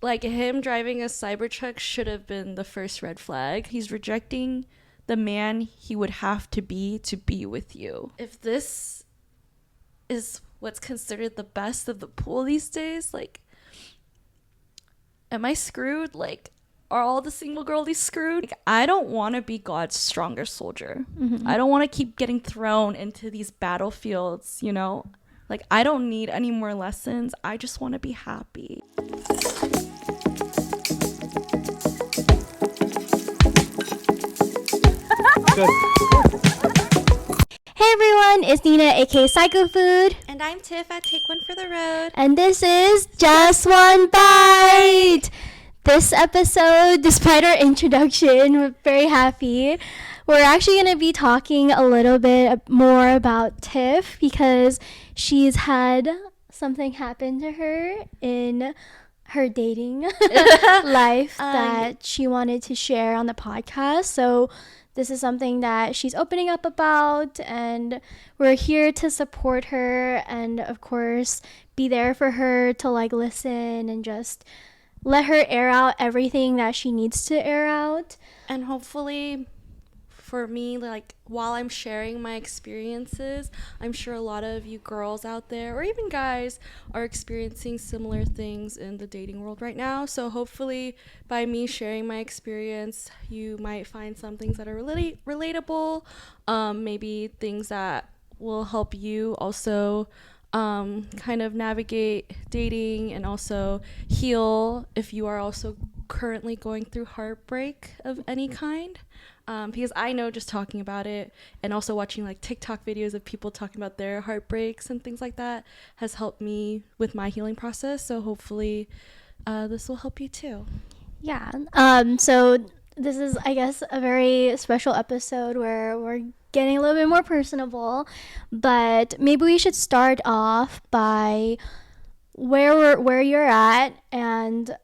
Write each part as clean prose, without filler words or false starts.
like him driving a Cybertruck should have been the first red flag. He's rejecting the man he would have to be with you. If this is what's considered the best of the pool these days, like, am I screwed? Like, are all the single girlies screwed? Like, I don't want to be God's strongest soldier. I don't want to keep getting thrown into these battlefields, you know? Like, I don't need any more lessons. I just want to be happy. Hey everyone, it's Nina, aka Psycho Food. And I'm Tiff at Take One for the Road. And this is Just One Bite. This episode, despite our introduction, we're very happy. We're actually going to be talking a little bit more about Tiff because she's had something happen to her in her dating life that she wanted to share on the podcast. So this is something that she's opening up about, and we're here to support her and, of course, be there for her to, like, listen and just let her air out everything that she needs to air out. And hopefully, for me, like, while I'm sharing my experiences, I'm sure a lot of you girls out there, or even guys, are experiencing similar things in the dating world right now. So hopefully, by me sharing my experience, you might find some things that are really relatable, maybe things that will help you also kind of navigate dating and also heal if you are also currently going through heartbreak of any kind. Because I know just talking about it and also watching like TikTok videos of people talking about their heartbreaks and things like that has helped me with my healing process. So hopefully this will help you too. Yeah. So this is, I guess, a very special episode where we're getting a little bit more personable, but maybe we should start off by where you're at and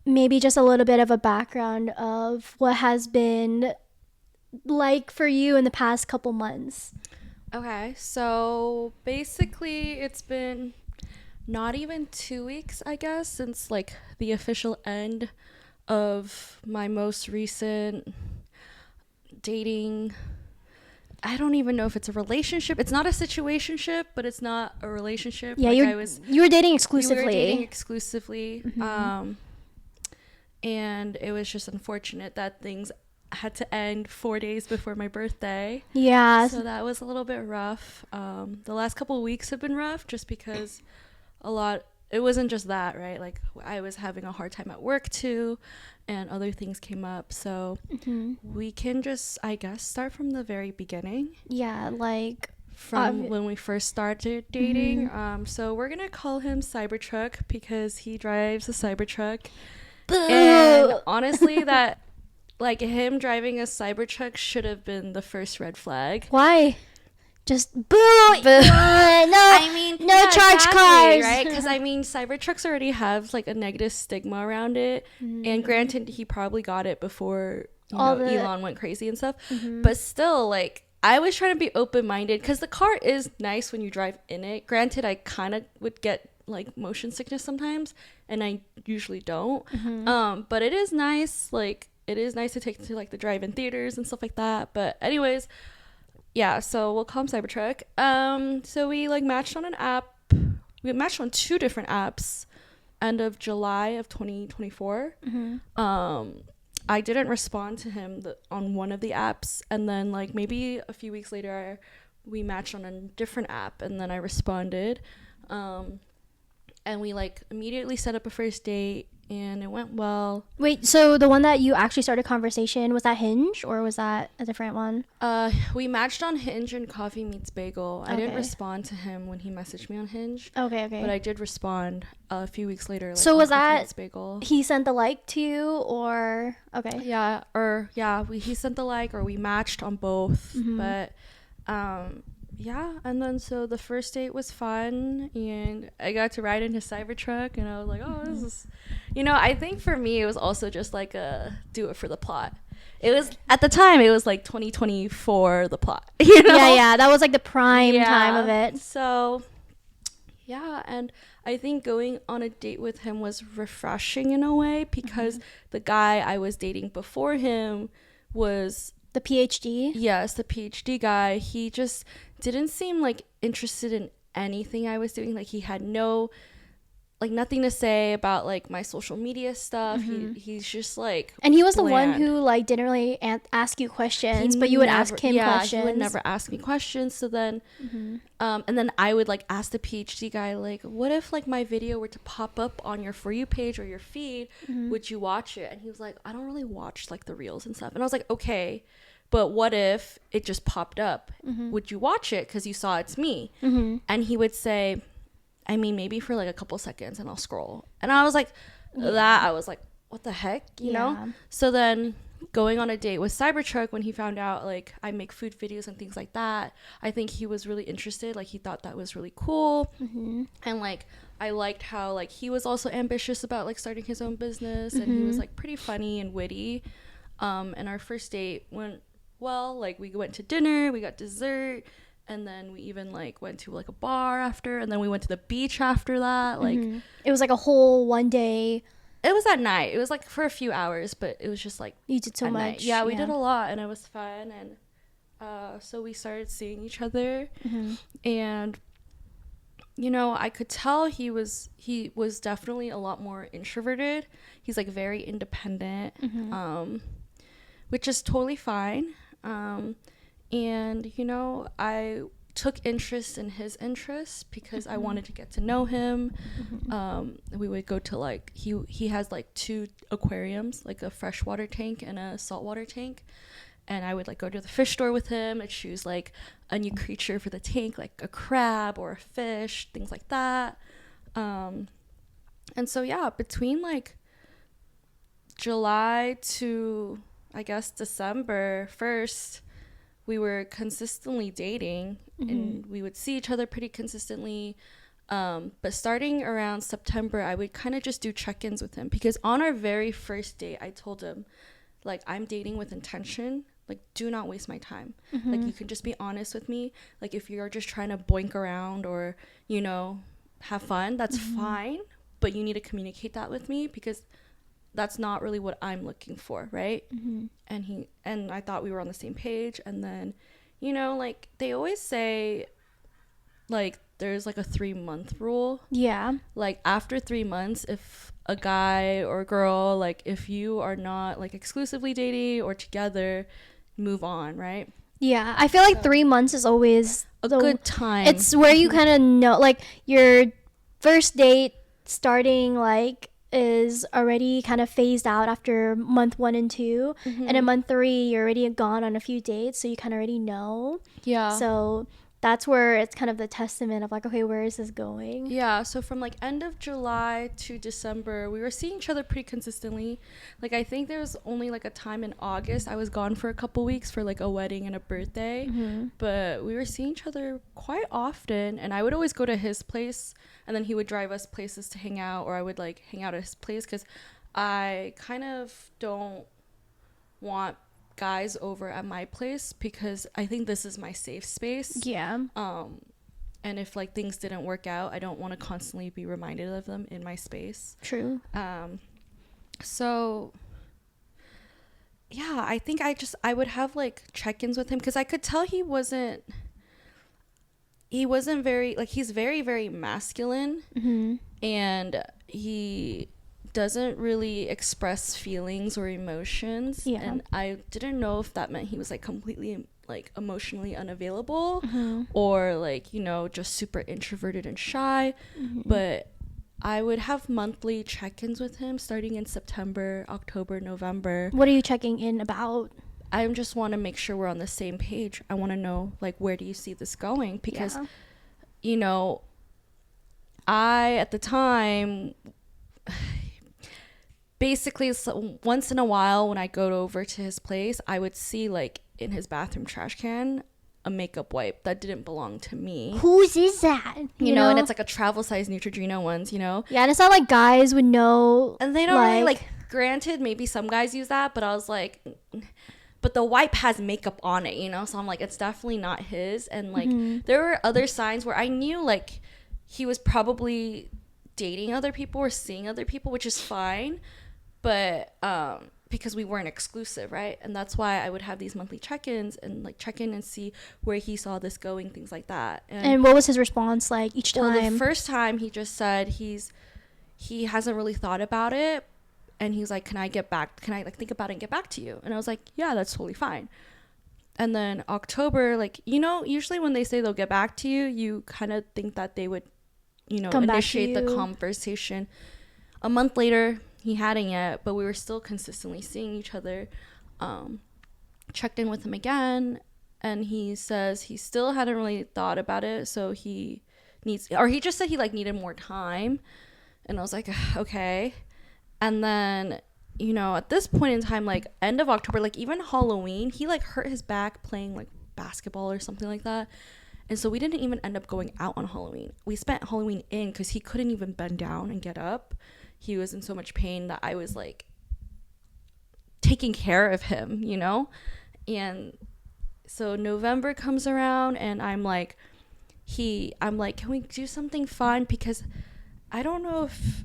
maybe just a little bit of a background of what has been like for you in the past couple months. Okay, so basically it's been not even 2 weeks, I guess, since like the official end of my most recent dating. I don't even know if it's a relationship. It's not a situationship, but it's not a relationship. Yeah, like you were dating exclusively. We were dating exclusively. Mm-hmm. And it was just unfortunate that things had to end 4 days before my birthday. Yeah. So that was a little bit rough. The last couple of weeks have been rough just because it wasn't just that, right? Like I was having a hard time at work too, and other things came up. So we can just, I guess, start from the very beginning. Yeah, like from when we first started dating. So we're going to call him Cybertruck because he drives a Cybertruck. Boo! And honestly, that like him driving a Cybertruck should have been the first red flag. Why? Just boo! No, I mean, no, yeah, charge exactly, cars, right? Because I mean, Cybertrucks already have like a negative stigma around it, and granted, he probably got it before Elon went crazy and stuff. But still, like, I was trying to be open-minded because the car is nice when you drive in it. Granted, I kind of would get like motion sickness sometimes, and I usually don't. But it is nice. Like, it is nice to take to like the drive-in theaters and stuff like that. But anyways. Yeah, so we'll call him Cybertruck. So we like matched on an app. We matched on 2 different apps end of July of 2024. I didn't respond to him on one of the apps, and then like maybe a few weeks later we matched on a different app, and then I responded. And we like immediately set up a first date, and it went well. Wait, so the one that you actually started conversation, was that Hinge or was that a different one? We matched on Hinge and Coffee Meets Bagel. Okay. I didn't respond to him when he messaged me on Hinge. Okay. But I did respond a few weeks later. Like, so was Coffee that Meets Bagel. He sent the like to you, or okay? Yeah, he sent the like, or we matched on both. But yeah, and then so the first date was fun, and I got to ride in his Cybertruck, and I was like, oh, this is, I think for me it was also just like a do it for the plot. It was, at the time, it was like 2024 the plot, Yeah, that was like the prime time of it. So Yeah, and I think going on a date with him was refreshing in a way, because the guy I was dating before him was the PhD. Yes, the PhD guy. He just didn't seem like interested in anything I was doing. Like, he had nothing to say about like my social media stuff. He's just like, and he was bland. The one who like didn't really ask you questions, but you would ask him questions. He would never ask me questions. So then and then I would like ask the PhD guy, like, what if like my video were to pop up on your For You page or your feed, would you watch it? And he was like, I don't really watch like the reels and stuff. And I was like, okay, but what if it just popped up? Would you watch it because you saw it's me? And he would say, I mean, maybe for like a couple seconds, and I'll scroll. And I was like, I was like, what the heck, you know? So then going on a date with Cybertruck, when he found out like I make food videos and things like that, I think he was really interested. Like, he thought that was really cool. And like, I liked how like he was also ambitious about like starting his own business, and he was like pretty funny and witty. And our first date went well. Like, we went to dinner, we got dessert, and then we even like went to like a bar after, and then we went to the beach after that. Like, it was like a whole one day. It was at night. It was like for a few hours, but it was just like, you did so much. Night. Yeah, we did a lot, and it was fun. And so we started seeing each other, and you know, I could tell he was definitely a lot more introverted. He's like very independent, which is totally fine. And, you know, I took interest in his interests because I wanted to get to know him. We would go to like, he has like 2 aquariums, like a freshwater tank and a saltwater tank. And I would like go to the fish store with him and choose like a new creature for the tank, like a crab or a fish, things like that. And so, yeah, between like July to, I guess, December 1st, we were consistently dating, and we would see each other pretty consistently. But starting around September, I would kind of just do check-ins with him, because on our very first date, I told him, like, I'm dating with intention. Like, do not waste my time. Like, you can just be honest with me. Like, if you're just trying to boink around or, you know, have fun, that's fine. But you need to communicate that with me, because that's not really what I'm looking for, right? And I thought we were on the same page. And then, you know, like, they always say, like, there's like a 3-month rule. Yeah. Like, after 3 months, if a guy or a girl, like, if you are not like exclusively dating or together, move on, right? Yeah, I feel like 3 months is always a good time. It's where you kind of know, like, your first date starting like is already kind of phased out after month 1 and 2, and in month 3 you're already gone on a few dates, so you kind of already know. Yeah. So that's where it's kind of the testament of like, okay, where is this going? Yeah, so from like end of July to December, we were seeing each other pretty consistently. Like, I think there was only like a time in August I was gone for a couple weeks for like a wedding and a birthday, but we were seeing each other quite often, and I would always go to his place, and then he would drive us places to hang out, or I would like hang out at his place, because I kind of don't want guys over at my place, because I think this is my safe space. Yeah. And if like things didn't work out, I don't want to constantly be reminded of them in my space. True. So yeah, I think I would have like check-ins with him, because I could tell he wasn't very, like, he's very, very masculine, and he doesn't really express feelings or emotions. Yeah. And I didn't know if that meant he was like completely like emotionally unavailable, or like, you know, just super introverted and shy. But I would have monthly check-ins with him starting in September, October, November. What are you checking in about? I just want to make sure we're on the same page. I want to know, like, where do you see this going? Because, you know, I, at the time, basically, so once in a while when I go over to his place, I would see, like, in his bathroom trash can, a makeup wipe that didn't belong to me. Whose is that? You know, and it's like a travel size Neutrogena ones, you know? Yeah, and it's not like guys would know. And they don't really, like, granted, maybe some guys use that, but I was like, but the wipe has makeup on it, you know? So I'm like, it's definitely not his. And like, there were other signs where I knew, like, he was probably dating other people or seeing other people, which is fine, but because we weren't exclusive, right? And that's why I would have these monthly check-ins and like check in and see where he saw this going, things like that. And what was his response like each time? Well, the first time he just said he hasn't really thought about it, and he's like, can I like think about it and get back to you? And I was like, yeah, that's totally fine. And then October, like, you know, usually when they say they'll get back to you, you kind of think that they would, you know, initiate the conversation. A month later, he hadn't yet, but we were still consistently seeing each other. Checked in with him again, and he says he still hadn't really thought about it, so he just said he like needed more time. And I was like, okay. And then, you know, at this point in time, like end of October, like even Halloween, he like hurt his back playing like basketball or something like that. And so we didn't even end up going out on Halloween. We spent Halloween in because he couldn't even bend down and get up. He was in so much pain that I was like taking care of him, you know? And so November comes around and I'm like, can we do something fun? Because I don't know if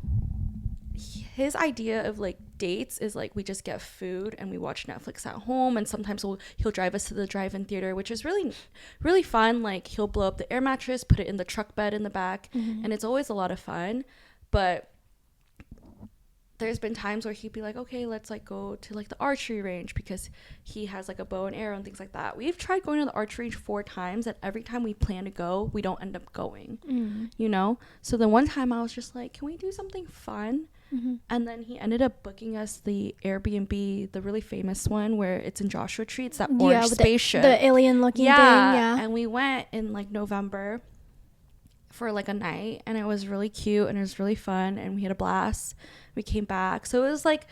his idea of like dates is like we just get food and we watch Netflix at home, and sometimes he'll drive us to the drive-in theater, which is really really fun. Like he'll blow up the air mattress, put it in the truck bed in the back, and it's always a lot of fun. But there's been times where he'd be like, okay, let's like go to like the archery range, because he has like a bow and arrow and things like that. We've tried going to the archery range 4 times, and every time we plan to go, we don't end up going, you know? So the one time I was just like, can we do something fun? And then he ended up booking us the Airbnb, the really famous one where it's in Joshua Tree. It's that orange spaceship. The alien looking thing. Yeah. And we went in like November for like a night, and it was really cute and it was really fun, and we had a blast. We came back. So it was like,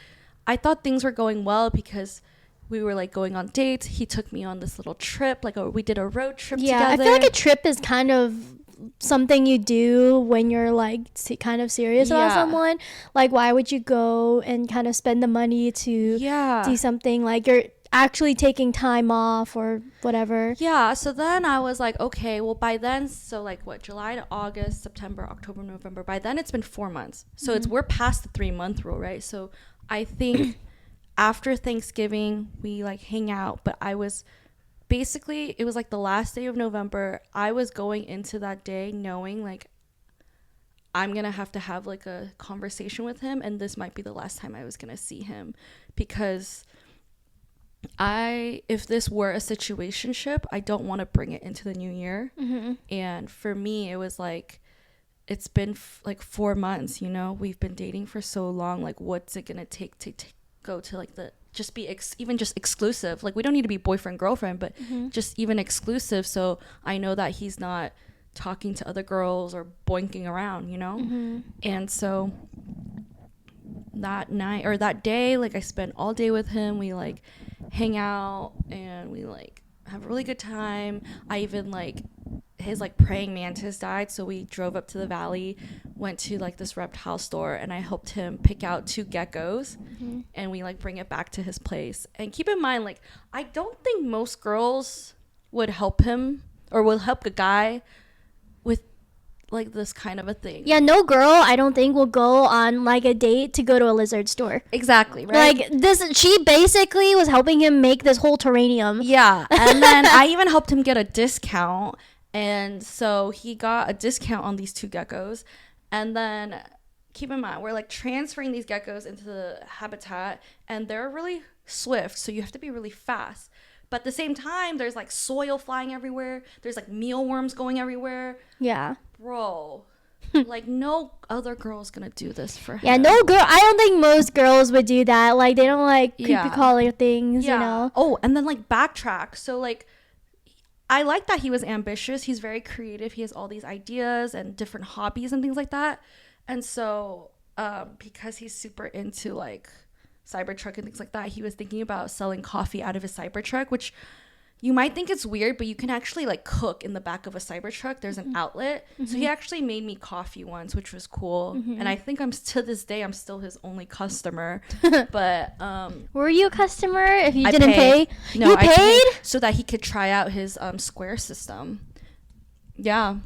I thought things were going well because we were like going on dates. He took me on this little trip, like we did a road trip together. I feel like a trip is kind of something you do when you're like kind of serious about someone. Like, why would you go and kind of spend the money to do something like you're actually taking time off or whatever? So then I was like, okay, well by then, so like what, July to August, September, October, November, by then it's been 4 months, so we're past the 3-month rule, right? So I think after Thanksgiving we like hang out, but I was basically, it was like the last day of November. I was going into that day knowing like I'm gonna have to have like a conversation with him, and this might be the last time I was gonna see him, because if this were a situationship, I don't want to bring it into the new year. And for me, it was like, it's been like 4 months, you know, we've been dating for so long. Like, what's it gonna take to go to like the just be even just exclusive? Like, we don't need to be boyfriend girlfriend, but just even exclusive, so I know that he's not talking to other girls or boinking around, you know. And so that night or that day, like I spent all day with him. We like hang out and we like have a really good time. I even like, his like praying mantis died, so we drove up to the valley, went to like this reptile store, and I helped him pick out 2 geckos, and we like bring it back to his place. And keep in mind, like, I don't think most girls would help him or will help a guy with like this kind of a thing. Yeah, no girl I don't think will go on like a date to go to a lizard store. Exactly, right? Like this, she basically was helping him make this whole terrarium. Yeah. And then I even helped him get a discount, and so he got a discount on these 2 geckos. And then keep in mind, we're like transferring these geckos into the habitat, and they're really swift, so you have to be really fast. But at the same time, there's like soil flying everywhere. There's like mealworms going everywhere. Yeah. Bro, like no other girl's gonna do this for him. Yeah, no girl. I don't think most girls would do that. Like, they don't like creepy crawler things, you know? Oh, and then like backtrack. So like, I like that he was ambitious. He's very creative. He has all these ideas and different hobbies and things like that. And so because he's super into like Cybertruck and things like that, he was thinking about selling coffee out of his Cybertruck, which you might think it's weird, but you can actually like cook in the back of a Cybertruck. There's an outlet. So he actually made me coffee once, which was cool. And I think to this day I'm still his only customer. But were you a customer if you didn't pay? No, you paid so that he could try out his Square system. Yeah.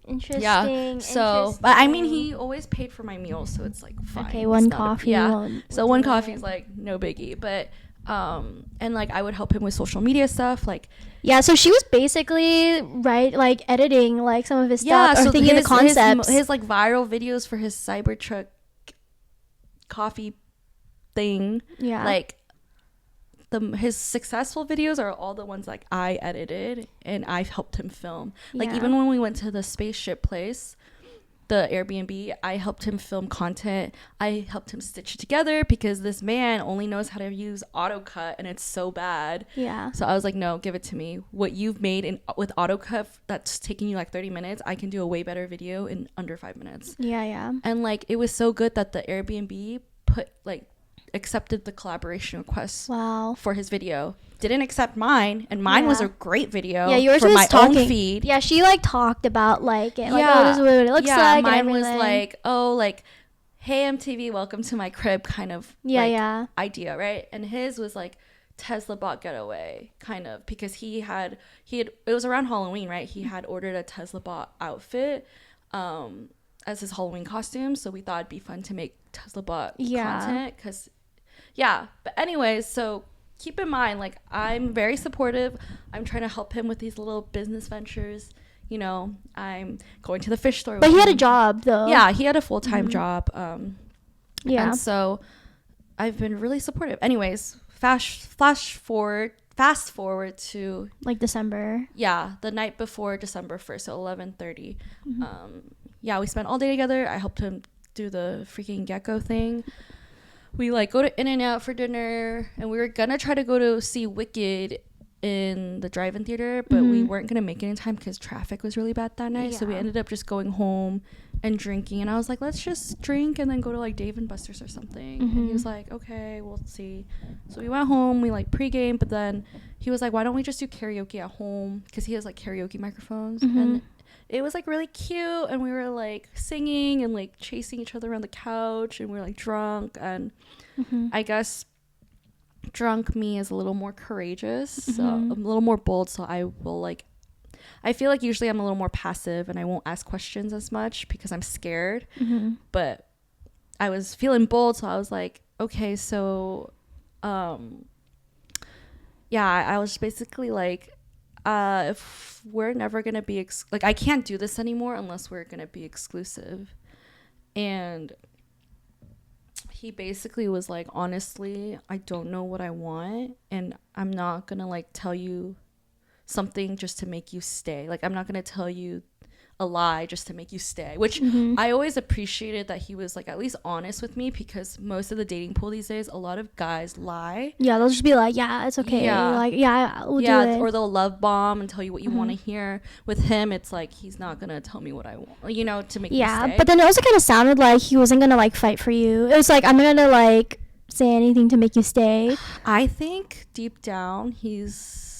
Interesting. Yeah. So, but I mean, he always paid for my meals, so it's like fine. Okay, one coffee. So one coffee is like no biggie, but and like I would help him with social media stuff, like. Yeah, so she was basically like editing like some of his stuff, or so thinking the concepts. His like viral videos for his Cybertruck coffee thing. Yeah. Like his successful videos are all the ones like I edited and I've helped him film. Like even when we went to the spaceship place, the Airbnb, I helped him film content. I helped him stitch it together because this man only knows how to use AutoCut and it's so bad. Yeah. So I was like, no, give it to me. What you've made with AutoCut that's taking you like 30 minutes, I can do a way better video in under 5 minutes. Yeah. And like it was so good that the Airbnb accepted the collaboration request for his video. Didn't accept mine, and mine was a great video. Yeah, yours for was my talking. Own feed. Yeah, she like talked about like it. Like, oh, this is what it looks like. Mine was like, oh, like, hey MTV, welcome to my crib, kind of idea, right? And his was like Tesla bot getaway, kind of, because he had it was around Halloween, right? He had ordered a Tesla bot outfit as his Halloween costume, so we thought it'd be fun to make Tesla bot content, because but anyways, so keep in mind, like, I'm very supportive. I'm trying to help him with these little business ventures. You know, I'm going to the fish store. But he had a job, though. Yeah, he had a full-time job. And so I've been really supportive. Anyways, fast forward to like December. Yeah, the night before December 1st, so 11:30. We spent all day together. I helped him do the freaking gecko thing. We like go to In-N-Out for dinner, and we were gonna try to go to see Wicked in the drive-in theater, but we weren't gonna make it in time because traffic was really bad that night. So we ended up just going home and drinking, and I was like, let's just drink and then go to like Dave and Buster's or something. And he was like, okay, we'll see. So we went home, we like pregame, but then he was like, why don't we just do karaoke at home, because he has like karaoke microphones. And it was like really cute, and we were like singing and like chasing each other around the couch, and we were like drunk, and I guess drunk me is a little more courageous, so I'm a little more bold, so I will like, I feel like usually I'm a little more passive and I won't ask questions as much because I'm scared, but I was feeling bold, so I was like, okay, so I was basically like, if we're never gonna be like, I can't do this anymore unless we're gonna be exclusive. And he basically was like, honestly, I don't know what I want, and I'm not gonna like tell you something just to make you stay. Like, I'm not gonna tell you a lie just to make you stay, which I always appreciated that he was like at least honest with me, because most of the dating pool these days, a lot of guys lie. Yeah, they'll just be like, yeah, it's okay. Like, we'll do it. Or they'll love bomb and tell you what you want to hear. With him, it's like, he's not gonna tell me what I want, you know, to make me stay. But then it also kind of sounded like he wasn't gonna like fight for you. It was like, I'm gonna like say anything to make you stay. I think deep down he's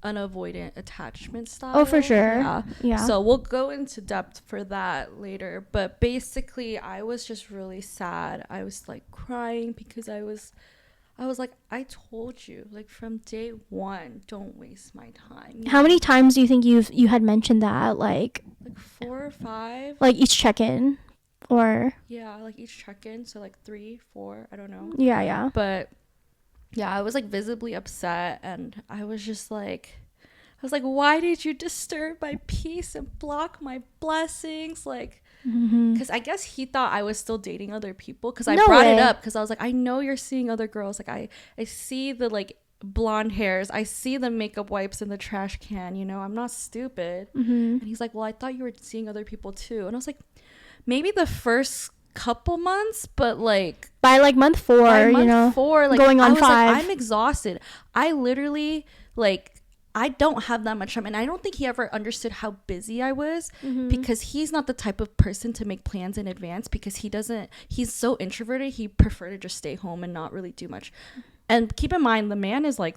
an avoidant attachment style. Oh, for sure. Yeah. So we'll go into depth for that later. But basically, I was just really sad. I was like crying because I was like, I told you, like, from day one, don't waste my time. How many times do you think you had mentioned that? Like 4 or 5. Like each check-in, or? Yeah, like each check-in. So like 3, 4. I don't know. Yeah. But yeah, I was like visibly upset, and I was like, why did you disturb my peace and block my blessings? Like, because I guess he thought I was still dating other people, because I brought it up, because I was like, I know you're seeing other girls. Like, I see the like blonde hairs, I see the makeup wipes in the trash can, you know, I'm not stupid. And he's like, well, I thought you were seeing other people too. And I was like, maybe the first couple months, but like by like month 4, like going on 5, like, I'm exhausted. I literally like, I don't have that much time, and I don't think he ever understood how busy I was, because he's not the type of person to make plans in advance, because he's so introverted. He prefer to just stay home and not really do much. And keep in mind, the man is like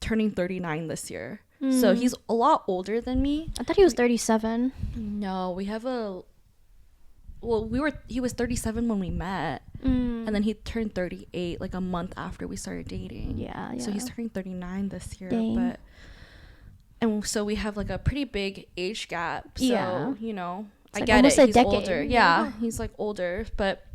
turning 39 this year, so he's a lot older than me. I thought he was 37. No, he was 37 when we met, and then he turned 38 like a month after we started dating. Yeah. So he's turning 39 this year. Dang. But and so we have like a pretty big age gap. So you know, it's I like get it. He's decade. Older. Yeah, he's like older, but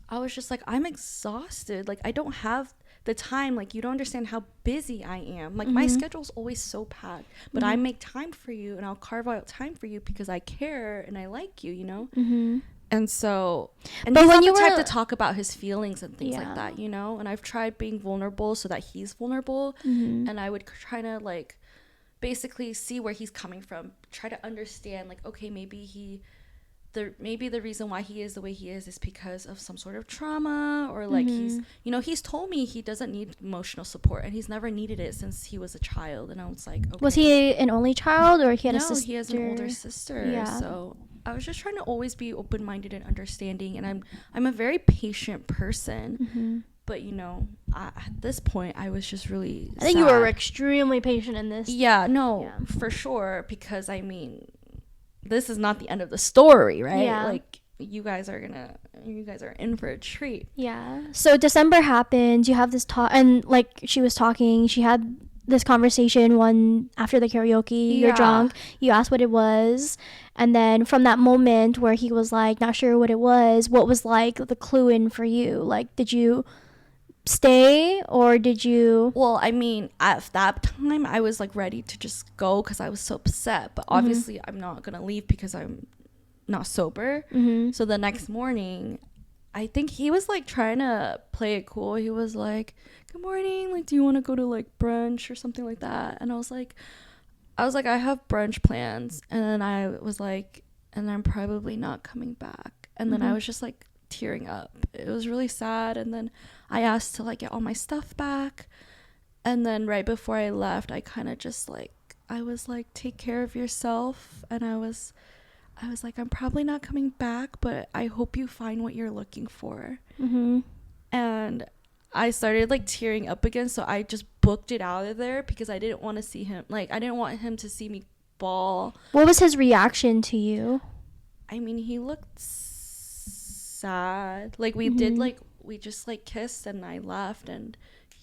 I was just like, I'm exhausted. Like, I don't have the time. Like, you don't understand how busy I am. Like, my schedule's always so packed, but I make time for you, and I'll carve out time for you because I care and I like you, you know? And so, and but he's not the type to talk about his feelings and things like that, you know? And I've tried being vulnerable so that he's vulnerable, and I would try to, like, basically see where he's coming from, try to understand, like, okay, maybe the reason why he is the way he is because of some sort of trauma, or like he's told me he doesn't need emotional support, and he's never needed it since he was a child. And I was like, okay. Was he an only child, or he had a sister? He has an older sister. So I was just trying to always be open-minded and understanding, and I'm a very patient person. But you know, at this point I was just really I think you were extremely patient in this. For sure, because I mean, this is not the end of the story, right? Like, you guys are in for a treat. So December happened, you have this talk, and like she was talking, she had this conversation one after the karaoke. You're drunk, you asked what it was, and then from that moment where he was like not sure what it was, what was like the clue in for you? Like, did you stay, or did you? Well, I mean, at that time I was like ready to just go because I was so upset, but obviously I'm not gonna leave because I'm not sober. So the next morning, I think he was like trying to play it cool. He was like, good morning, like, do you want to go to like brunch or something like that? And I was like I have brunch plans. And then I was like, and I'm probably not coming back. And then I was just like tearing up. It was really sad. And then I asked to like get all my stuff back, and then right before I left, I kind of just like, I was like, take care of yourself. And I was like, I'm probably not coming back, but I hope you find what you're looking for. And I started like tearing up again, so I just booked it out of there because I didn't want to see him, like, I didn't want him to see me bawl. What was his reaction to you? I mean, he looked sad. Like, we did like, we just like kissed and I left, and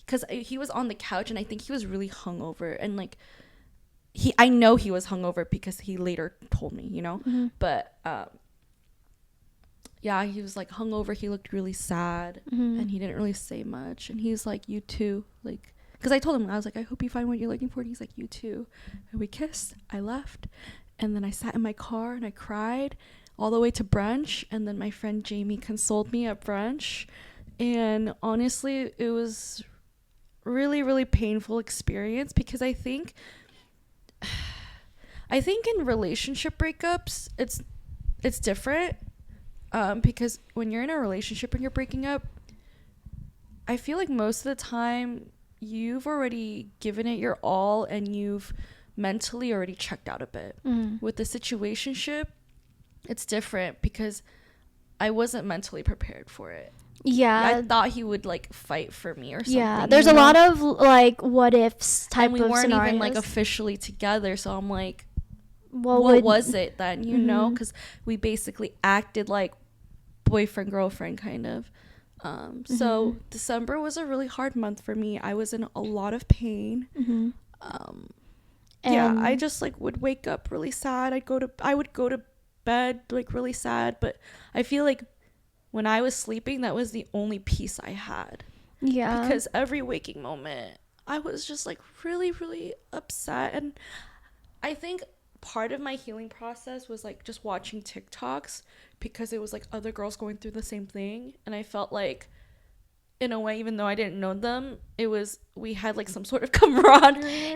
because he was on the couch, and I think he was really hungover, and like I know he was hungover because he later told me, you know. But he was like hungover. He looked really sad, and he didn't really say much, and he's like, you too, like, because I told him, I was like, I hope you find what you're looking for, and he's like, you too. And we kissed, I left, and then I sat in my car and I cried all the way to brunch, and then my friend Jamie consoled me at brunch. And honestly, it was really, really painful experience, because I think in relationship breakups it's different, because when you're in a relationship and you're breaking up, I feel like most of the time you've already given it your all and you've mentally already checked out a bit. With the situationship, it's different because I wasn't mentally prepared for it. I thought he would like fight for me or something. There's a lot of like what ifs type of scenarios. And we weren't even like officially together, so I'm like, what was it then, you know? Because we basically acted like boyfriend girlfriend kind of. So December was a really hard month for me. I was in a lot of pain. I just like would wake up really sad. I would go to bed like really sad, but I feel like when I was sleeping, that was the only peace I had. Because every waking moment, I was just like really, really upset. And I think part of my healing process was like just watching TikToks, because it was like other girls going through the same thing. And I felt like, in a way, even though I didn't know them, we had like some sort of camaraderie.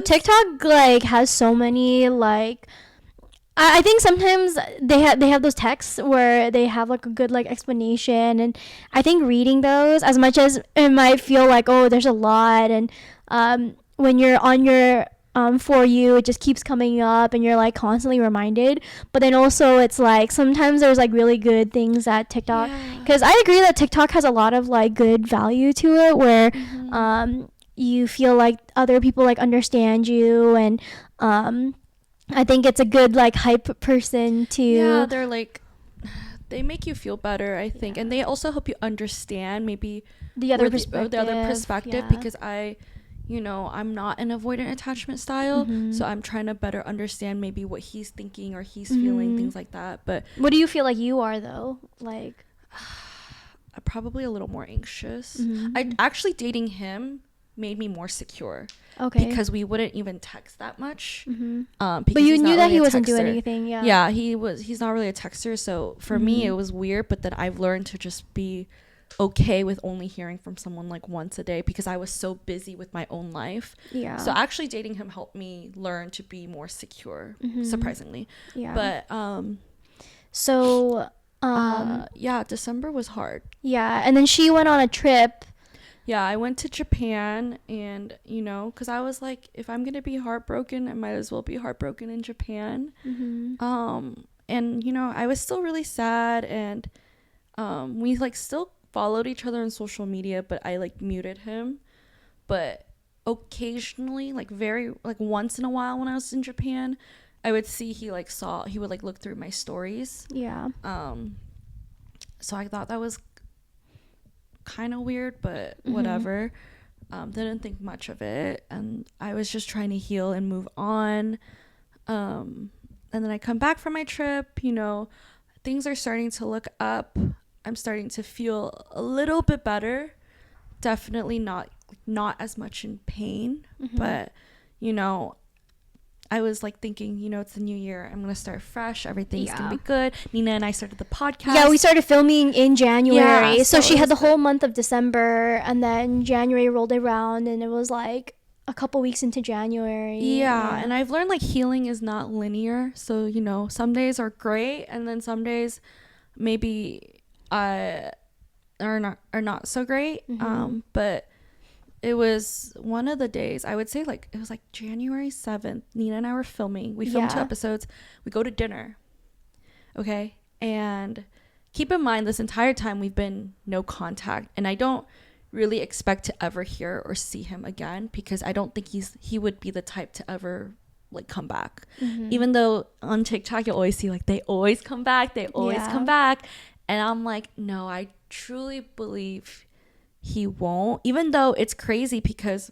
TikTok like has so many like, I think sometimes they have those texts where they have like a good like explanation, and I think reading those, as much as it might feel like, oh, there's a lot, and when you're on your For You, it just keeps coming up and you're like constantly reminded. But then also it's like sometimes there's like really good things at TikTok, because I agree that TikTok has a lot of like good value to it, where you feel like other people like understand you, and I think it's a good like hype person to they're like, they make you feel better, I think, and they also help you understand maybe the other perspective, because you know, I'm not an avoidant attachment style, so I'm trying to better understand maybe what he's thinking or he's feeling, things like that. But what do you feel like you are though? Like, probably a little more anxious. I actually dating him made me more secure. Okay. Because we wouldn't even text that much. But you knew that he wasn't doing anything. Yeah, he's not really a texter. So for me, it was weird. But then I've learned to just be okay with only hearing from someone like once a day, because I was so busy with my own life. Yeah. So actually dating him helped me learn to be more secure, surprisingly. Yeah. But yeah, December was hard. Yeah, and then she went on a trip. Yeah, I went to Japan, and, you know, because I was like, if I'm going to be heartbroken, I might as well be heartbroken in Japan. And, you know, I was still really sad, and we, like, still followed each other on social media, but I, like, muted him. But occasionally, like, once in a while when I was in Japan, I would see he would, like, look through my stories. Yeah. So I thought that was kind of weird, but whatever. Didn't think much of it, and I was just trying to heal and move on. And then I come back from my trip, you know, things are starting to look up. I'm starting to feel a little bit better. Definitely not as much in pain, but, you know, I was like thinking, you know, it's the new year. I'm going to start fresh. Everything's going to be good. Nina and I started the podcast. Yeah, we started filming in January. Yeah, so she had the whole month of December, and then January rolled around, and it was like a couple weeks into January. Yeah, and I've learned like healing is not linear. So, you know, some days are great, and then some days maybe are not so great. But it was one of the days, I would say, like, it was like January 7th. Nina and I were filming. We filmed 2 episodes. We go to dinner. Okay. And keep in mind, this entire time we've been no contact. And I don't really expect to ever hear or see him again, because I don't think he would be the type to ever, like, come back. Even though on TikTok you always see, like, they always come back. They always come back. And I'm like, no, I truly believe he won't, even though it's crazy, because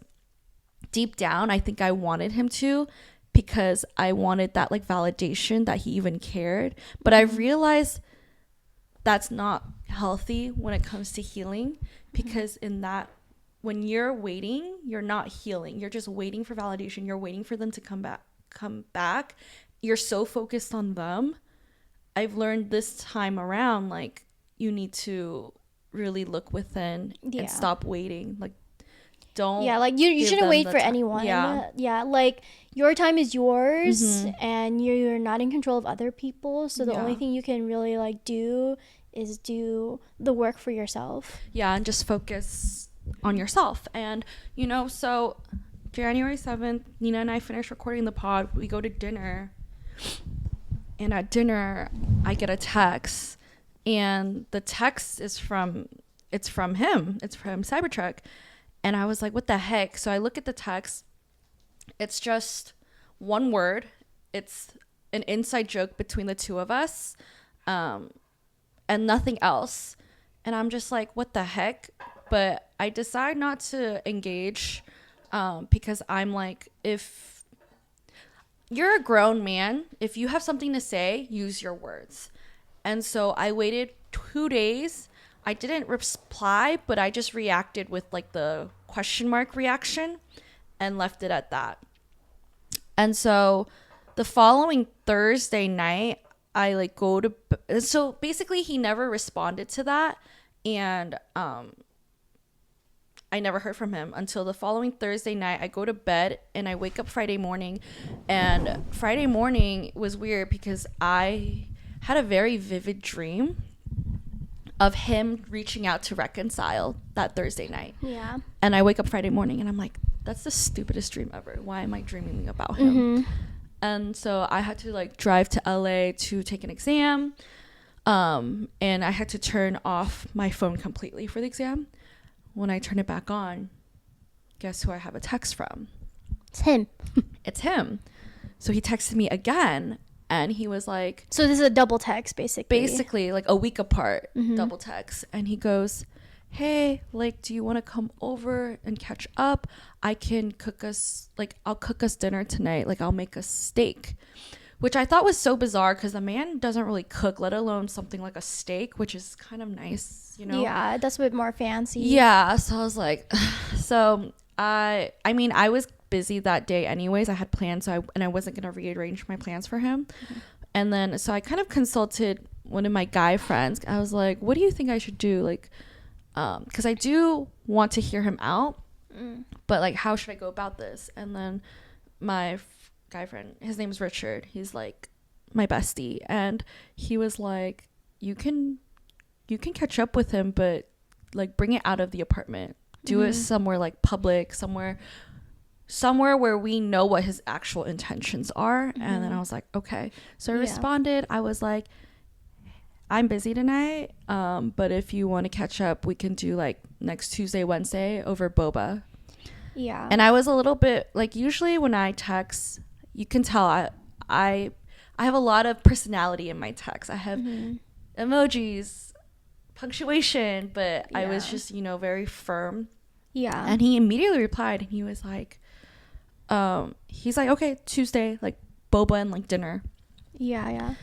deep down I think I wanted him to, because I wanted that, like, validation that he even cared. But I realized that's not healthy when it comes to healing, because in that, when you're waiting, you're not healing. You're just waiting for validation. You're waiting for them to come back. You're so focused on them. I've learned this time around, like, you need to really look within and stop waiting. Like, don't like you shouldn't wait for anyone. Like, your time is yours, and you're not in control of other people, so the only thing you can really, like, do is do the work for yourself. And just focus on yourself. And, you know, so January 7th, Nina and I finished recording the pod. We go to dinner, and at dinner I get a text. And the text is from him. It's from Cybertruck. And I was like, what the heck? So I look at the text. It's just one word. It's an inside joke between the two of us, and nothing else. And I'm just like, what the heck? But I decide not to engage, because I'm like, if you're a grown man, if you have something to say, use your words. And so I waited 2 days. I didn't reply, but I just reacted with, like, the question mark reaction and left it at that. And so the following Thursday night, I, like, go to... So basically he never responded to that. And I never heard from him until the following Thursday night. I go to bed and I wake up Friday morning. And Friday morning was weird because I had a very vivid dream of him reaching out to reconcile that Thursday night. Yeah. And I wake up Friday morning and I'm like, that's the stupidest dream ever. Why am I dreaming about him? And so I had to, like, drive to LA to take an exam. And I had to turn off my phone completely for the exam. When I turn it back on, guess who I have a text from? It's him. It's him. So he texted me again. And he was like... So this is a double text, basically. Basically, like, a week apart, double text. And he goes, hey, like, do you want to come over and catch up? I can cook us, like, I'll cook us dinner tonight. Like, I'll make us steak. Which I thought was so bizarre because the man doesn't really cook, let alone something like a steak, which is kind of nice, you know? Yeah, that's a bit more fancy. Yeah, so I was like, so I mean, I was busy that day anyways. I had plans, and I wasn't going to rearrange my plans for him. Mm-hmm. And then, so I kind of consulted one of my guy friends. I was like, what do you think I should do? Like, because I do want to hear him out, but like, how should I go about this? And then my guy friend, his name's Richard, he's like my bestie, and he was like, you can catch up with him, but like bring it out of the apartment, do it somewhere like public, somewhere where we know what his actual intentions are. And then I was like, okay. So I responded, I was like, I'm busy tonight, but if you want to catch up, we can do like next Tuesday, Wednesday over boba. Yeah. And I was a little bit like, usually when I text, you can tell I have a lot of personality in my text. I have emojis, punctuation, but I was just, very firm. Yeah. And he immediately replied, and he was like, he's like, okay, Tuesday, like boba and like dinner. Yeah.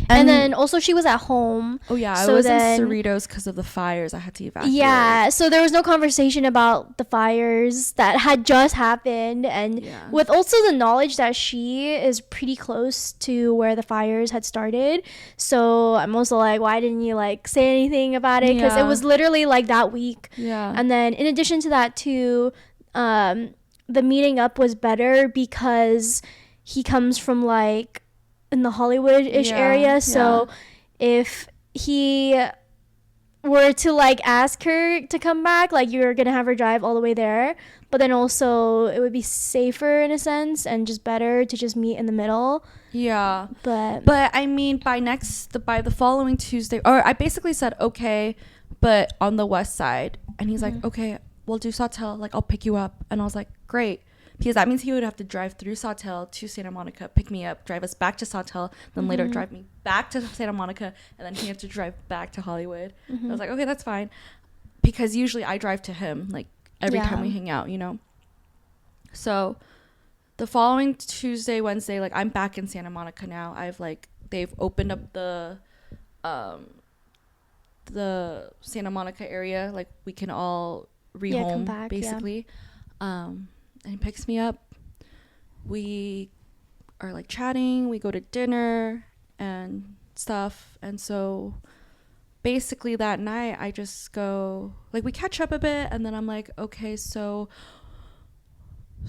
And then also she was at home. Oh yeah, so I was in Cerritos because of the fires. I had to evacuate. Yeah, so there was no conversation about the fires that had just happened, and with also the knowledge that she is pretty close to where the fires had started. So I'm also like, why didn't you like say anything about it? Because it was literally like that week. Yeah. And then in addition to that too, the meeting up was better because he comes from like in the Hollywood-ish area, so if he were to like ask her to come back, like you're gonna have her drive all the way there, but then also it would be safer in a sense and just better to just meet in the middle. But I mean, by the following Tuesday, or I basically said okay, but on the west side, and he's like, okay, we'll do Sawtelle, like I'll pick you up. And I was like, great. Because that means he would have to drive through Sawtelle to Santa Monica, pick me up, drive us back to Sawtelle, then later drive me back to Santa Monica, and then he had to drive back to Hollywood. I was like, okay, that's fine. Because usually I drive to him, like, every time we hang out, So the following Tuesday, Wednesday, like, I'm back in Santa Monica now. They've opened up the Santa Monica area. Like, we can all rehome, back, basically. And he picks me up. We are like chatting. We go to dinner and stuff. And so basically that night I just go, like, we catch up a bit, and then I'm like, okay, so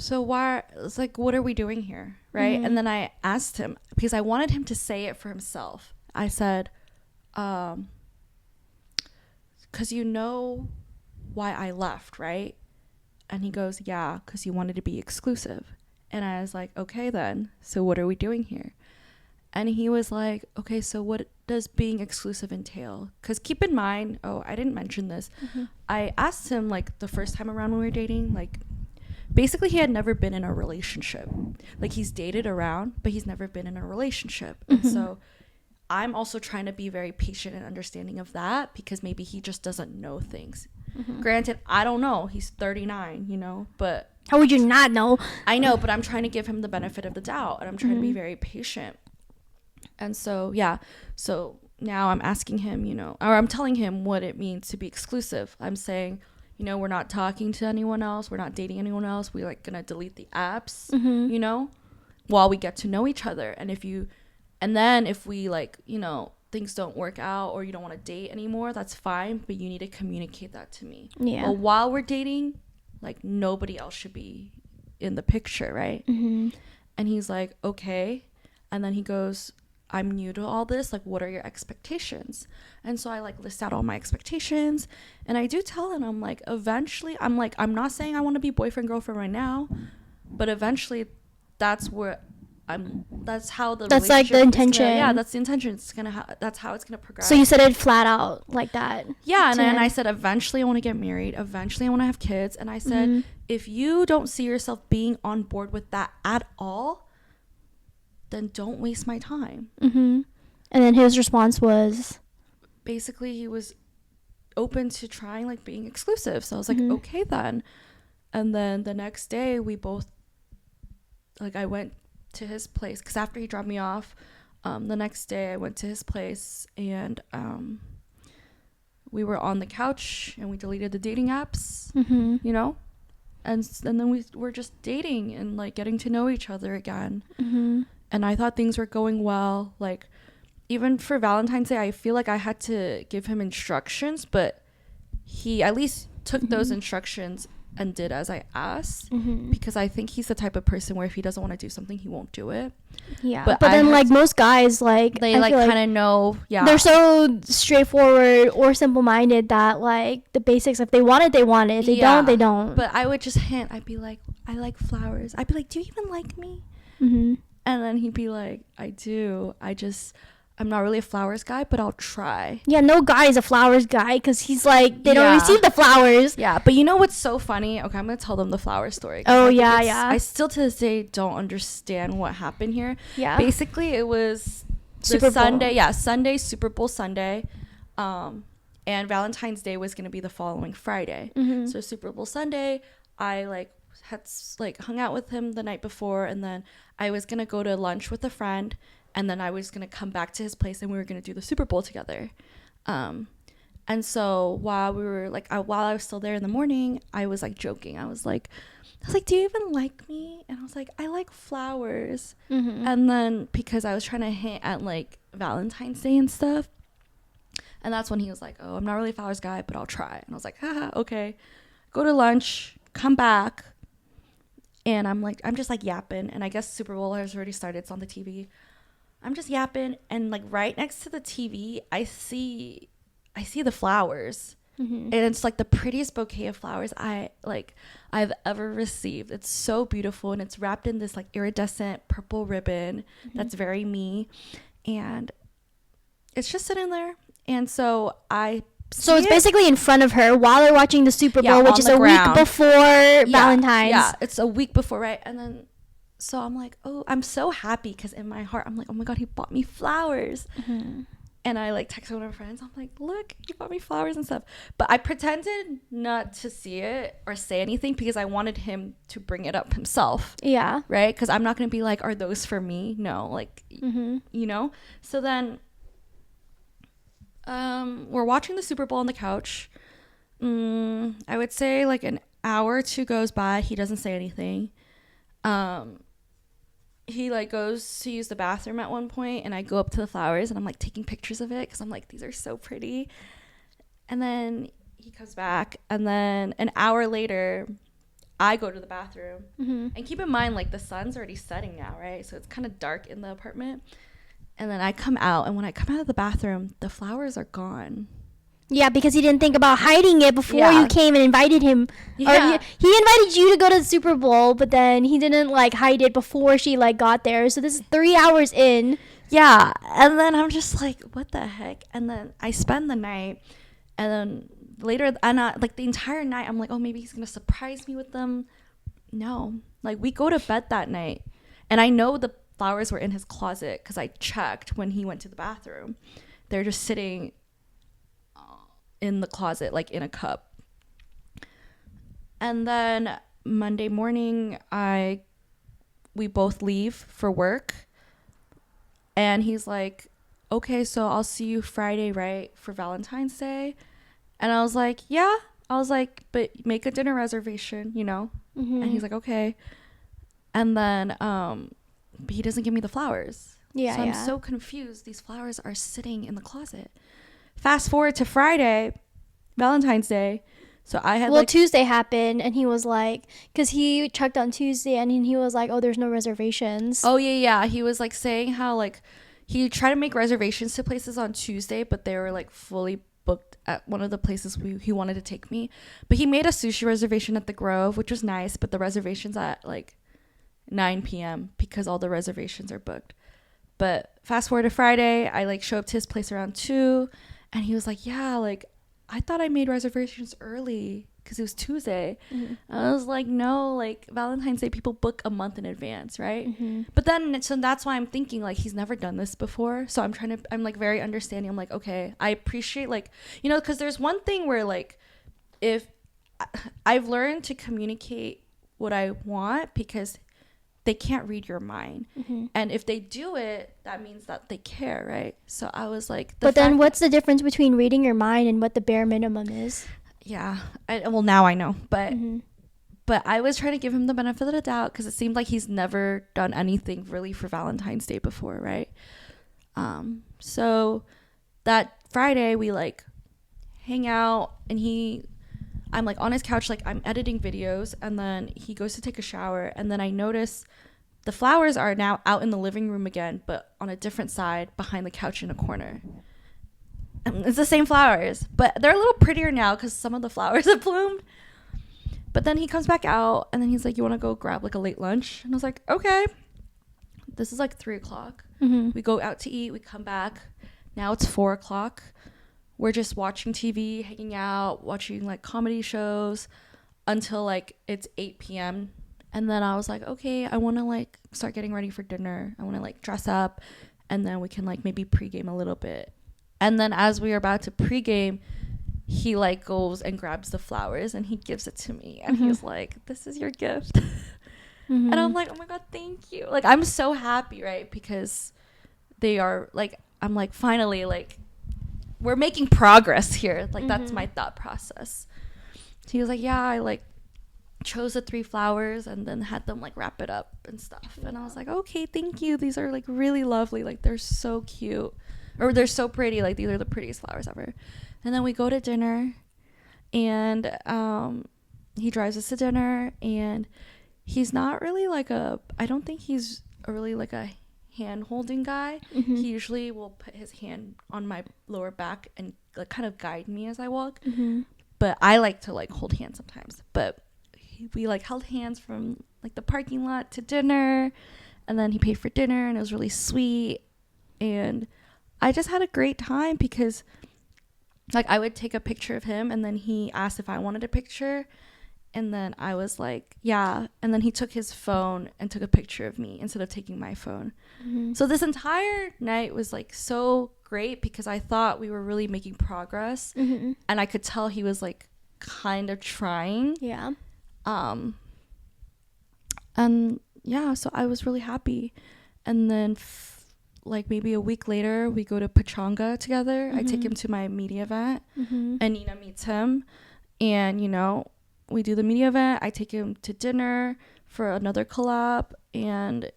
why, it's like, what are we doing here? Right. And then I asked him, because I wanted him to say it for himself. I said, because you know why I left, right? And he goes, yeah, because you wanted to be exclusive. And I was like, okay, then. So what are we doing here? And he was like, okay, so what does being exclusive entail? Because keep in mind, I didn't mention this. I asked him, like, the first time around when we were dating, like, basically he had never been in a relationship. Like, he's dated around, but he's never been in a relationship. And so I'm also trying to be very patient and understanding of that, because maybe he just doesn't know things. Granted, I don't know. He's 39, but... How would you not know? I know, but I'm trying to give him the benefit of the doubt, and I'm trying to be very patient. And so, so now I'm asking him, or I'm telling him what it means to be exclusive. I'm saying, we're not talking to anyone else. We're not dating anyone else. We're, like, going to delete the apps, while we get to know each other. And if we, like, things don't work out, or you don't want to date anymore, that's fine, but you need to communicate that to me. But while we're dating, like, nobody else should be in the picture, right? And he's like, okay. And then he goes, I'm new to all this, like, what are your expectations? And so I, like, list out all my expectations, and I do tell him, I'm like, eventually, I'm not saying I want to be boyfriend girlfriend right now, but eventually that's how the that's like the intention. That's the intention. That's how it's gonna progress. So you said it flat out like that. Yeah. And then I said, eventually I want to get married, eventually I want to have kids. And I said, if you don't see yourself being on board with that at all, then don't waste my time. And then his response was, basically, he was open to trying like being exclusive. So I was like, okay then. And then the next day we both, like, I went to his place because after he dropped me off, the next day I went to his place, and we were on the couch and we deleted the dating apps, you know, and then we were just dating and like getting to know each other again. And I thought things were going well. Like, even for Valentine's Day, I feel like I had to give him instructions, but he at least took those instructions and did as I asked, because I think he's the type of person where if he doesn't want to do something, he won't do it. Yeah, but then like most guys, like they like kind of know. Yeah, they're so straightforward or simple-minded that like the basics, if they want it, they want it. If they don't, they don't. But I would just hint. I'd be like, I like flowers. I'd be like, do you even like me? And then he'd be like, I do. I'm not really a flowers guy, but I'll try. Yeah, no guy is a flowers guy because he's like, they don't receive the flowers. Yeah, but you know what's so funny? Okay, I'm going to tell them the flower story. Oh, yeah. I still to this day don't understand what happened here. Yeah. Basically, it was Super Sunday. Bowl. Yeah, Sunday, Super Bowl Sunday. And Valentine's Day was going to be the following Friday. So Super Bowl Sunday, I like had like hung out with him the night before, and then I was going to go to lunch with a friend. And then I was going to come back to his place and we were going to do the Super Bowl together. And so while I was still there in the morning, I was like joking. I was like, do you even like me? And I was like, I like flowers. And then because I was trying to hint at like Valentine's Day and stuff. And that's when he was like, oh, I'm not really a flowers guy, but I'll try. And I was like, haha, okay. Go to lunch, come back. And I'm just like yapping. And I guess Super Bowl has already started. It's on the TV. I'm just yapping, and like right next to the TV, I see the flowers, and it's like the prettiest bouquet of flowers I've ever received. It's so beautiful, and it's wrapped in this like iridescent purple ribbon that's very me, and it's just sitting there. And so it's basically in front of her while they're watching the Super Bowl, which is a week before Valentine's. Yeah, it's a week before, right? And then. So I'm like, oh, I'm so happy because in my heart, I'm like, oh my God, he bought me flowers. And I like texted one of my friends. I'm like, look, he bought me flowers and stuff. But I pretended not to see it or say anything because I wanted him to bring it up himself. Yeah. Right? Because I'm not going to be like, are those for me? No, like, you know? So then we're watching the Super Bowl on the couch. I would say like an hour or two goes by. He doesn't say anything. He like goes to use the bathroom at one point, and I go up to the flowers and I'm like taking pictures of it because I'm like, these are so pretty. And then he comes back, and then an hour later I go to the bathroom. And keep in mind, like, the sun's already setting now, right? So it's kind of dark in the apartment. And then I come out, and when I come out of the bathroom, the flowers are gone. Yeah, because he didn't think about hiding it before you came and invited him. Yeah. Or he invited you to go to the Super Bowl, but then he didn't like hide it before she like got there. So this is 3 hours in. Yeah, and then I'm just like, what the heck? And then I spend the night, and then later, like the entire night, I'm like, oh, maybe he's gonna surprise me with them. No, like we go to bed that night, and I know the flowers were in his closet because I checked when he went to the bathroom. They're just sitting in the closet, like in a cup. And then Monday morning, we both leave for work, and he's like, okay, so I'll see you Friday, right, for Valentine's Day? And I was like, yeah. I was like, but make a dinner reservation, you know? And he's like, okay. And then but he doesn't give me the flowers. So I'm so confused. These flowers are sitting in the closet. Fast forward to Friday, Valentine's Day. So I had Tuesday happened, and he was like, because he checked on Tuesday, and he was like, oh, there's no reservations. Oh, yeah. He was like saying how like he tried to make reservations to places on Tuesday, but they were like fully booked at one of the places he wanted to take me. But he made a sushi reservation at the Grove, which was nice, but the reservation's at like 9 p.m. because all the reservations are booked. But fast forward to Friday, I like show up to his place around 2, and he was like, yeah, like I thought I made reservations early. because it was Tuesday. I was like, no, like Valentine's Day people book a month in advance, right? But then so that's why I'm thinking like he's never done this before, so I'm like very understanding. I'm like, okay, I appreciate, like, you know, because there's one thing where like if I've learned to communicate what I want, because they can't read your mind, and if they do it, that means that they care, right? So I was like, but then what's the difference between reading your mind and what the bare minimum is? Well, now I know, but I was trying to give him the benefit of the doubt, because it seemed like he's never done anything really for Valentine's Day before, right? So that Friday we like hang out, and I'm like on his couch, like I'm editing videos, and then he goes to take a shower, and then I notice the flowers are now out in the living room again, but on a different side behind the couch in a corner. And it's the same flowers, but they're a little prettier now because some of the flowers have bloomed. But then he comes back out, and then he's like, you want to go grab like a late lunch? And I was like, okay. This is like 3:00. We go out to eat, we come back. Now it's 4:00. We're just watching TV, hanging out, watching like comedy shows until like it's 8 p.m. And then I was like, okay, I want to like start getting ready for dinner. I want to like dress up, and then we can like maybe pregame a little bit. And then as we are about to pregame, he like goes and grabs the flowers and he gives it to me. And he's like, this is your gift. And I'm like, oh my God, thank you. Like, I'm so happy, right? Because they are like, I'm like, finally, like, we're making progress here. Like, that's my thought process. So he was like, yeah, I like chose the 3 flowers and then had them like wrap it up and stuff. And I was like, okay, thank you. These are like really lovely. Like, they're so cute. Or they're so pretty. Like, these are the prettiest flowers ever. And then we go to dinner, and he drives us to dinner, and he's not really like I don't think he's really like a hand holding guy. He usually will put his hand on my lower back and like kind of guide me as I walk. But I like to like hold hands sometimes. But we like held hands from like the parking lot to dinner, and then he paid for dinner, and it was really sweet. And I just had a great time because like I would take a picture of him, and then he asked if I wanted a picture, and then I was like, yeah. And then he took his phone and took a picture of me instead of taking my phone. So this entire night was like so great because I thought we were really making progress, and I could tell he was like kind of trying. And yeah, so I was really happy. And then like maybe a week later, we go to Pachanga together. I take him to my media event, and Nina meets him, and you know, we do the media event. I take him to dinner for another collab, and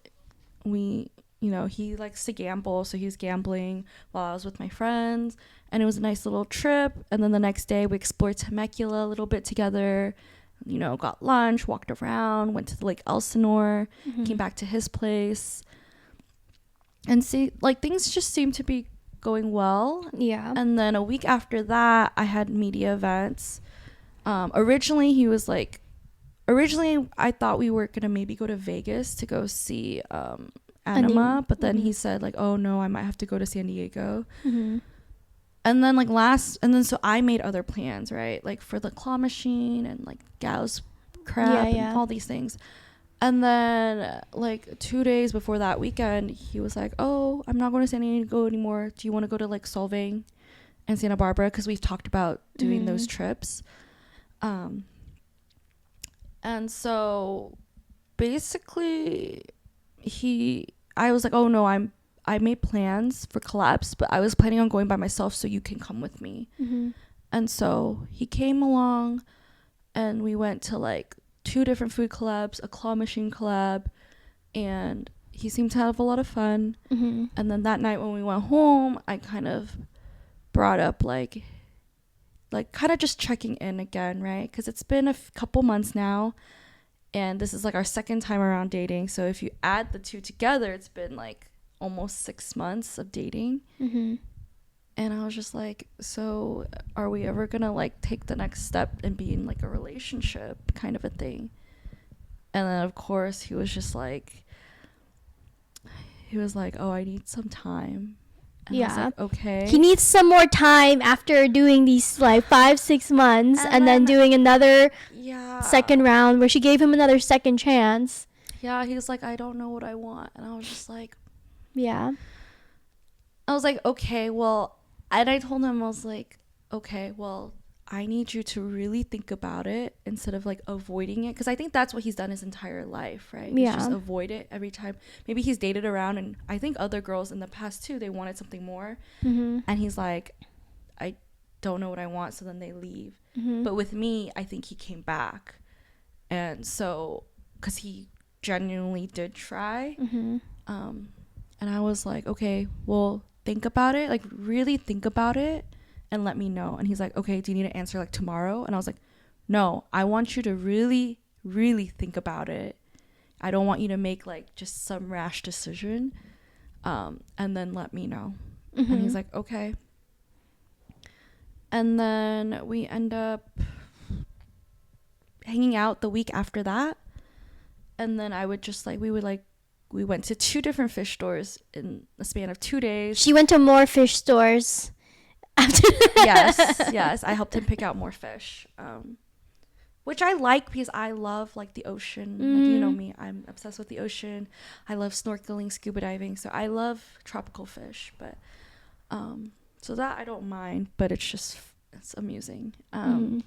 we, you know, he likes to gamble, so he was gambling while I was with my friends, and it was a nice little trip. And then the next day we explored Temecula a little bit together, you know, got lunch, walked around, went to Lake Elsinore, came back to his place. And see, like, things just seemed to be going well. And then a week after that, I had media events. Originally I thought we were gonna maybe go to Vegas to go see Anima, but then he said like, oh no, I might have to go to San Diego. And then like so I made other plans, right, like for the claw machine and like Gal's crab and all these things. And then like 2 days before that weekend, he was like, oh, I'm not going to San Diego anymore. Do you want to go to like Solvang and Santa Barbara? Because we've talked about doing those trips. And so basically I was like, oh no, I made plans for collabs, but I was planning on going by myself, so you can come with me. And so he came along, and we went to like 2 different food collabs, a claw machine collab, and he seemed to have a lot of fun. And then that night when we went home, I kind of brought up like kind of just checking in again, right? Because it's been a couple months now, and this is like our second time around dating. So if you add the 2 together, it's been like almost 6 months of dating. And I was just like, so are we ever gonna like take the next step and be in like a relationship kind of a thing? And then of course he was like, oh, I need some time. And I was like, okay. He needs some more time after doing these like 5-6 months and then doing another second round where she gave him another second chance. Yeah, he was like, I don't know what I want. And I was just like, yeah. I was like, okay, well, and I told him, I was like, okay, well, I need you to really think about it instead of like avoiding it, because I think that's what he's done his entire life, right? Yeah. Just avoid it every time. Maybe he's dated around, and I think other girls in the past too, they wanted something more, and he's like, I don't know what I want, so then they leave. But with me, I think he came back, and so because he genuinely did try, and I was like, okay, well, think about it, like really think about it and let me know. And he's like, okay, do you need an answer like tomorrow? And I was like, no, I want you to really, really think about it. I don't want you to make like just some rash decision, and then let me know. And he's like, okay. And then we end up hanging out the week after that, and then I would just like, we went to 2 different fish stores in the span of 2 days. She went to more fish stores after yes, I helped him pick out more fish, which I like because I love like the ocean. Like, you know me, I'm obsessed with the ocean. I love snorkeling, scuba diving, so I love tropical fish. But so that I don't mind, but it's amusing. And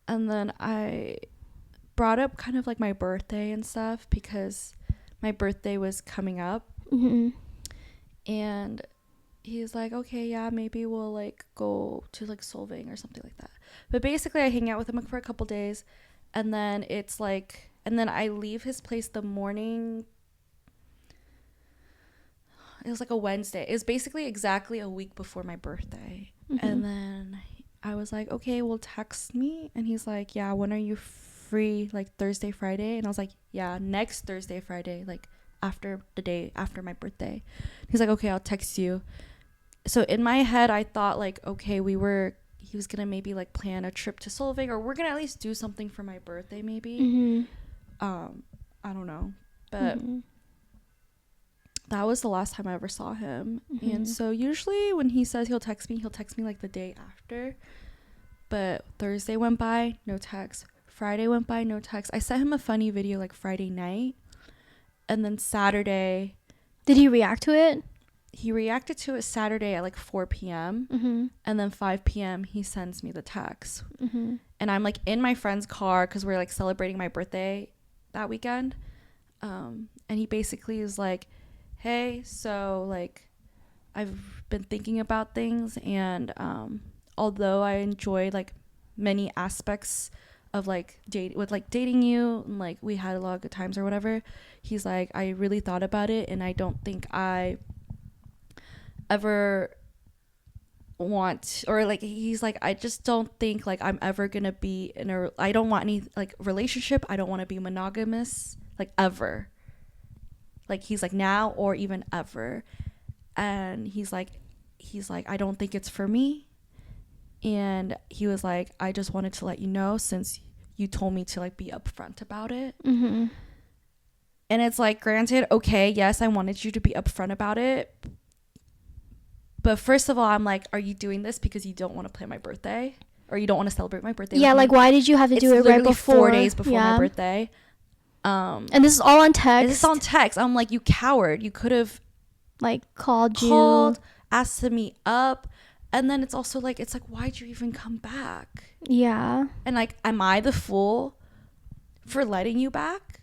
then I brought up kind of like my birthday and stuff, because my birthday was coming up, and he's like, okay, yeah, maybe we'll like go to like Solvang or something like that. But basically I hang out with him for a couple days, and then it's like, and then I leave his place the morning. It was like a Wednesday. It was basically exactly a week before my birthday. And then I was like, okay, well, text me. And he's like, yeah, when are you free? Like Thursday, Friday? And I was like, yeah, next Thursday, Friday, like after the day after my birthday. He's like, okay, I'll text you. So in my head, I thought like, okay, he was gonna maybe like plan a trip to Solvang, or we're gonna at least do something for my birthday, maybe. I don't know, but that was the last time I ever saw him. And so usually when he says he'll text me like the day after. But Thursday went by, no text. Friday went by, no text. I sent him a funny video like Friday night, and then Saturday. Did he react to it? He reacted to it Saturday at like 4 p.m. And then 5 p.m. he sends me the text. And I'm like in my friend's car because we're like celebrating my birthday that weekend. And he basically is like, hey, so like I've been thinking about things, and although I enjoyed like many aspects of like dating you, and like we had a lot of good times or whatever, he's like, I really thought about it, and I don't think I ever want, or like he's like, I just don't think like I'm ever gonna be I don't want any like relationship. I don't want to be monogamous like ever. Like he's like now or even ever. And he's like I don't think it's for me. And he was like, I just wanted to let you know since you told me to like be upfront about it. And it's like, granted, okay, yes, I wanted you to be upfront about it. But first of all, I'm like, are you doing this because you don't want to plan my birthday? Or you don't want to celebrate my birthday? Yeah, like why did you have to do it right before? 4 days before my birthday. And this is all on text. This is on text. I'm like, you coward. You could have like called, asked to meet up. And then it's also like, it's like, why'd you even come back? Yeah. And like, am I the fool for letting you back?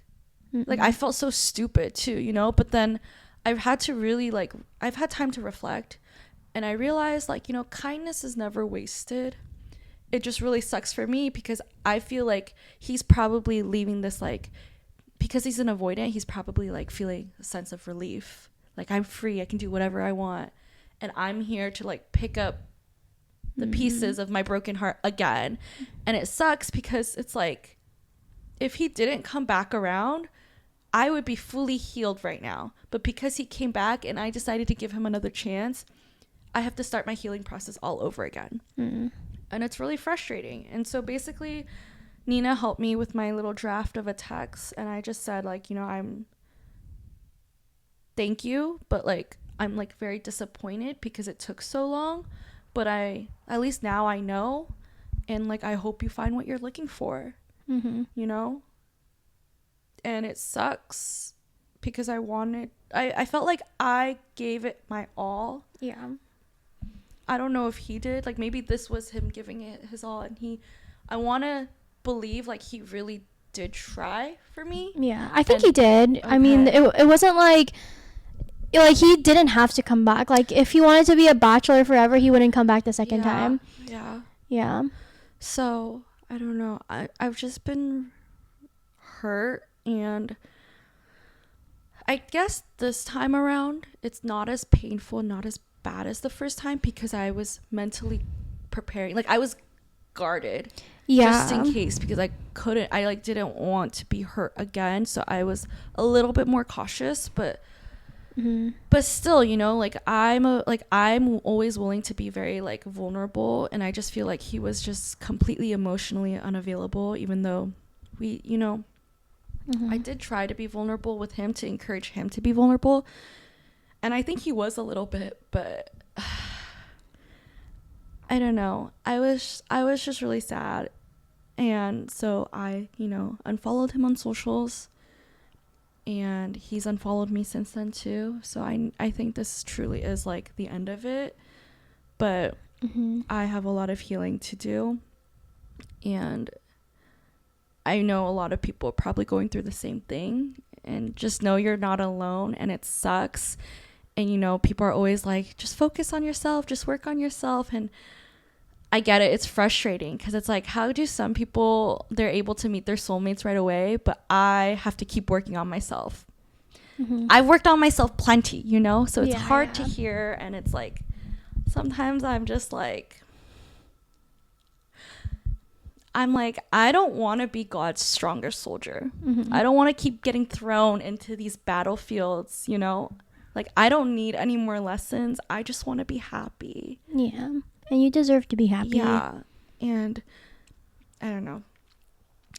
Like, I felt so stupid too, you know? But then I've had to really like, I've had time to reflect. And I realized, like, you know, kindness is never wasted. It just really sucks for me because I feel like he's probably leaving this, like, because he's an avoidant, he's probably, like, feeling a sense of relief. Like, I'm free. I can do whatever I want. And I'm here to, like, pick up the pieces of my broken heart again. And it sucks because it's like, if he didn't come back around, I would be fully healed right now. But because he came back and I decided to give him another chance, I have to start my healing process all over again. And it's really frustrating. And so basically, Nina helped me with my little draft of a text. And I just said, like, you know, thank you, but like, I'm like very disappointed because it took so long, but at least now I know, and like I hope you find what you're looking for. You know? And it sucks because I felt like I gave it my all. Yeah. I don't know if he did. Like, maybe this was him giving it his all, and I want to believe like he really did try for me. Yeah, I think he did. Okay. I mean, it wasn't like he didn't have to come back. Like, if he wanted to be a bachelor forever, he wouldn't come back the second time. Yeah. So I don't know. I've just been hurt, and I guess this time around it's not as painful, not as bad as the first time, because I was mentally preparing. Like, I was guarded just in case, because I didn't want to be hurt again, so I was a little bit more cautious, but still, you know, like I'm always willing to be very like vulnerable, and I just feel like he was just completely emotionally unavailable, even though we, you know, I did try to be vulnerable with him to encourage him to be vulnerable, and I think he was a little bit, but I don't know. I was just really sad, and so I, you know, unfollowed him on socials, and he's unfollowed me since then too. So I think this truly is like the end of it, but I have a lot of healing to do, and I know a lot of people are probably going through the same thing, and just know you're not alone, and it sucks. And, you know, people are always like, just focus on yourself, just work on yourself. And I get it. It's frustrating because it's like, how do some people, they're able to meet their soulmates right away, but I have to keep working on myself. I've worked on myself plenty, you know, so it's hard to hear. And it's like, sometimes I'm just like, I don't want to be God's strongest soldier. I don't want to keep getting thrown into these battlefields, you know. Like, I don't need any more lessons. I just want to be happy. Yeah. And you deserve to be happy. Yeah. And I don't know.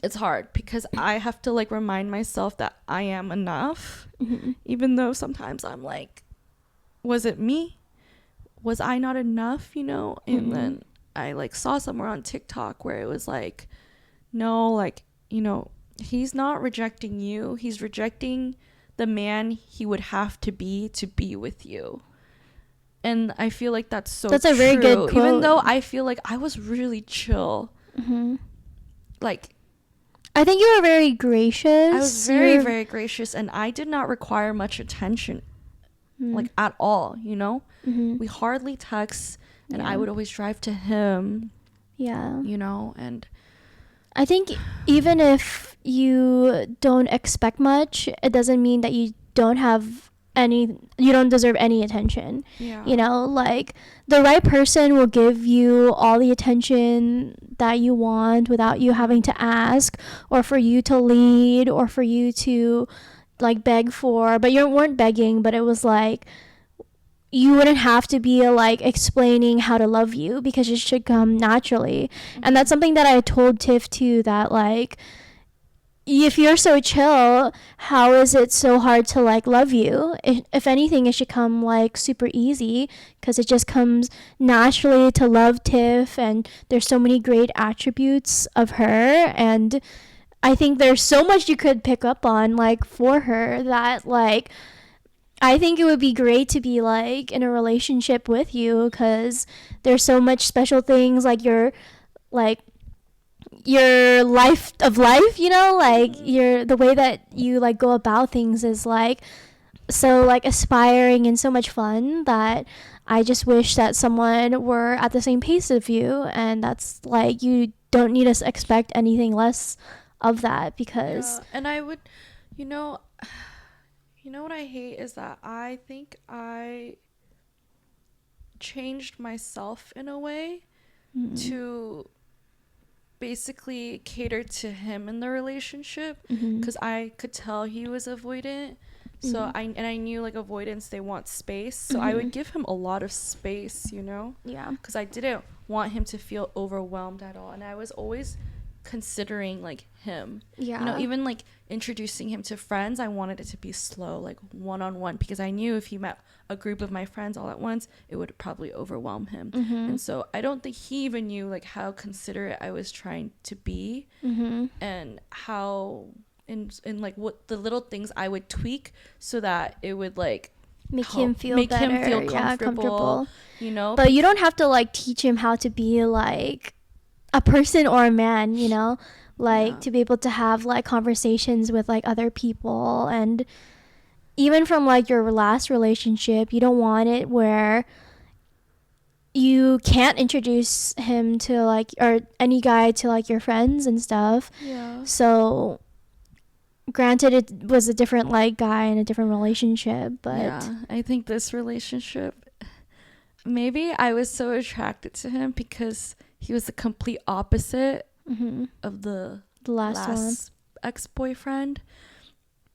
It's hard because I have to like remind myself that I am enough. Even though sometimes I'm like, was it me? Was I not enough, you know? And then I like saw somewhere on TikTok where it was like, no, like, you know, he's not rejecting you. He's rejecting the man he would have to be with you. And I feel like that's a very good quote. Even though I feel like I was really chill. Like, I think you were very gracious. I was very, very gracious, and I did not require much attention, like, at all, you know? We hardly text, and I would always drive to him. Yeah. You know, and I think even if you don't expect much, it doesn't mean that you don't deserve any attention. You know, like, the right person will give you all the attention that you want without you having to ask, or for you to lead, or for you to like beg for, but you weren't begging, but it was like, you wouldn't have to be like explaining how to love you, because it should come naturally. And that's something that I told Tiff too, that like, if you're so chill, how is it so hard to like love you? If anything, it should come like super easy, because it just comes naturally to love Tiff, and there's so many great attributes of her, and I think there's so much you could pick up on like for her, that like, I think it would be great to be like in a relationship with you, because there's so much special things, like your life of life, you know, like the way that you like go about things is like so like aspiring and so much fun, that I just wish that someone were at the same pace of you, and that's like, you don't need to expect anything less of that, because and I would, you know what I hate is that I think I changed myself in a way to basically cater to him in the relationship, because I could tell he was avoidant. So I knew like avoidance, they want space, so I would give him a lot of space, you know, because I didn't want him to feel overwhelmed at all, and I was always considering like him. Yeah. You know, even like introducing him to friends, I wanted it to be slow, like one-on-one, because I knew if he met a group of my friends all at once, it would probably overwhelm him. And so I don't think he even knew like how considerate I was trying to be, and how in like what the little things I would tweak so that it would like make him feel better, comfortable, you know. But you don't have to like teach him how to be like a person or a man, you know, like to be able to have like conversations with like other people. And even from like your last relationship, you don't want it where you can't introduce him to like, or any guy to like your friends and stuff. So granted, it was a different like guy in a different relationship, but I think this relationship, maybe I was so attracted to him because he was the complete opposite of the last ex-boyfriend.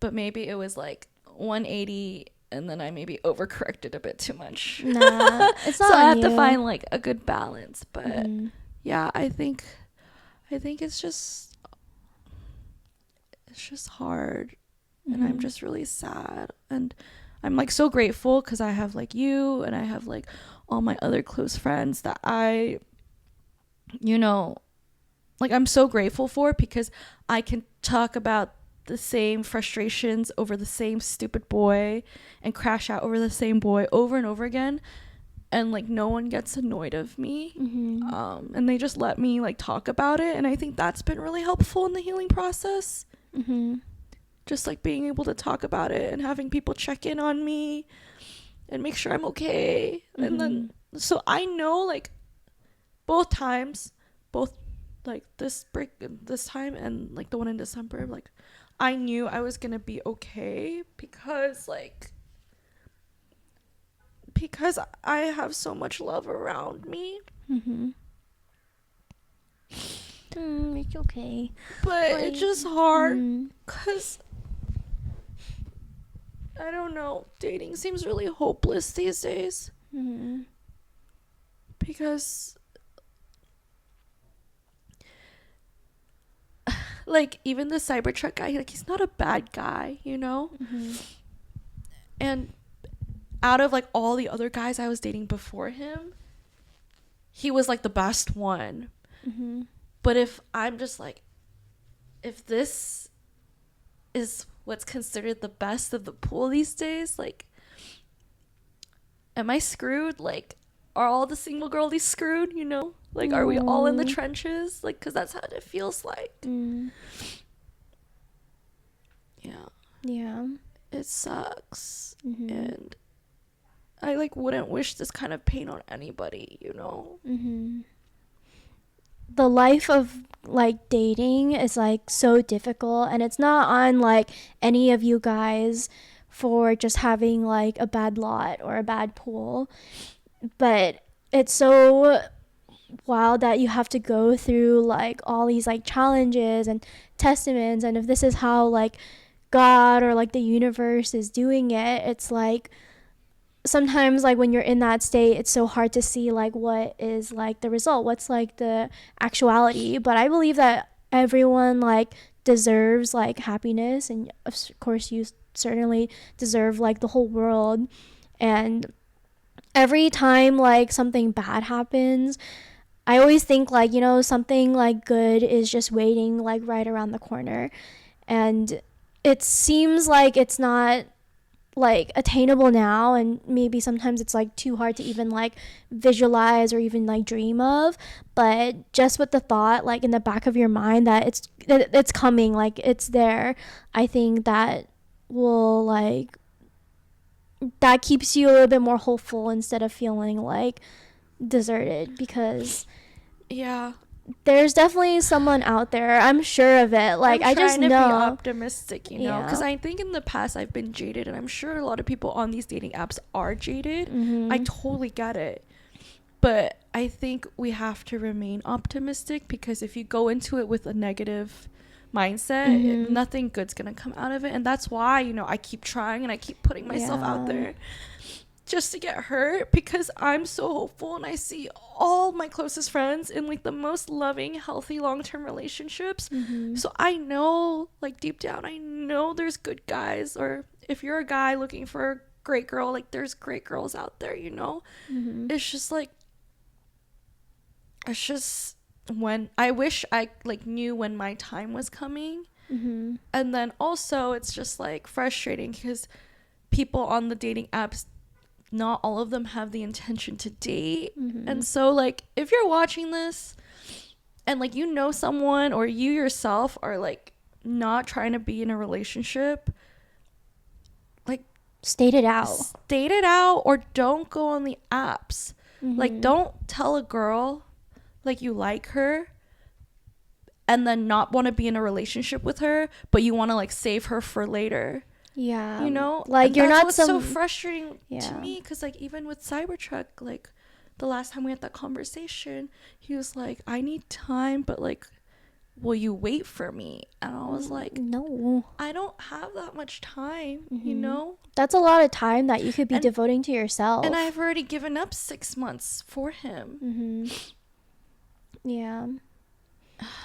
But maybe it was like 180, and then I maybe overcorrected a bit too much. Nah, it's not. So I have to find like a good balance. But yeah, I think it's just hard, and I'm just really sad, and I'm like so grateful because I have like you, and I have like all my other close friends that I, you know, like I'm so grateful for, because I can talk about the same frustrations over the same stupid boy and crash out over the same boy over and over again, and like no one gets annoyed of me. And they just let me like talk about it, and I think that's been really helpful in the healing process. Just like being able to talk about it and having people check in on me and make sure I'm okay. And then so I know like both like this time and like the one in December, like I knew I was gonna be okay because I have so much love around me. It's okay, but it's just hard because I don't know, dating seems really hopeless these days. Because like even the Cybertruck guy, like he's not a bad guy, you know. And out of like all the other guys I was dating before him, he was like the best one. But if I'm just like, if this is what's considered the best of the pool these days, like, am I screwed? Like, are all the single girlies screwed, you know? Like, are we all in the trenches? Like, because that's how it feels like. Yeah. It sucks. And I, like, wouldn't wish this kind of pain on anybody, you know? The life of like dating is like so difficult, and it's not on like any of you guys for just having like a bad lot or a bad pool, but it's so wild that you have to go through like all these like challenges and testaments, and if this is how like God or like the universe is doing it, it's like sometimes like when you're in that state, it's so hard to see like what is like the result, what's like the actuality. But I believe that everyone like deserves like happiness, and of course you certainly deserve like the whole world. And every time like something bad happens, I always think like, you know, something like good is just waiting like right around the corner, and it seems like it's not like attainable now, and maybe sometimes it's like too hard to even like visualize or even like dream of, but just with the thought like in the back of your mind that it's coming, like it's there, I think that will like, that keeps you a little bit more hopeful instead of feeling like deserted, because there's definitely someone out there. I'm sure of it. Like, I just know. I'm trying to be optimistic, you know, because I think in the past I've been jaded, and I'm sure a lot of people on these dating apps are jaded. I totally get it, but I think we have to remain optimistic, because if you go into it with a negative mindset, nothing good's gonna come out of it. And that's why, you know, I keep trying and I keep putting myself out there just to get hurt, because I'm so hopeful and I see all my closest friends in like the most loving, healthy, long-term relationships. So I know, like deep down, I know there's good guys, or if you're a guy looking for a great girl, like there's great girls out there, you know. It's just like, it's just when I wish I like knew when my time was coming. And then also it's just like frustrating because people on the dating apps, not all of them have the intention to date. And so like if you're watching this and like you know someone, or you yourself are like not trying to be in a relationship, like state it out, or don't go on the apps. Like don't tell a girl like you like her and then not want to be in a relationship with her, but you want to like save her for later. Yeah, you know, like and you're that's not what's so frustrating to me, because like even with Cybertruck, like the last time we had that conversation, he was like, I need time, but like, will you wait for me? And I was like, no, I don't have that much time. You know, that's a lot of time that you could be devoting to yourself, and I've already given up 6 months for him. Yeah,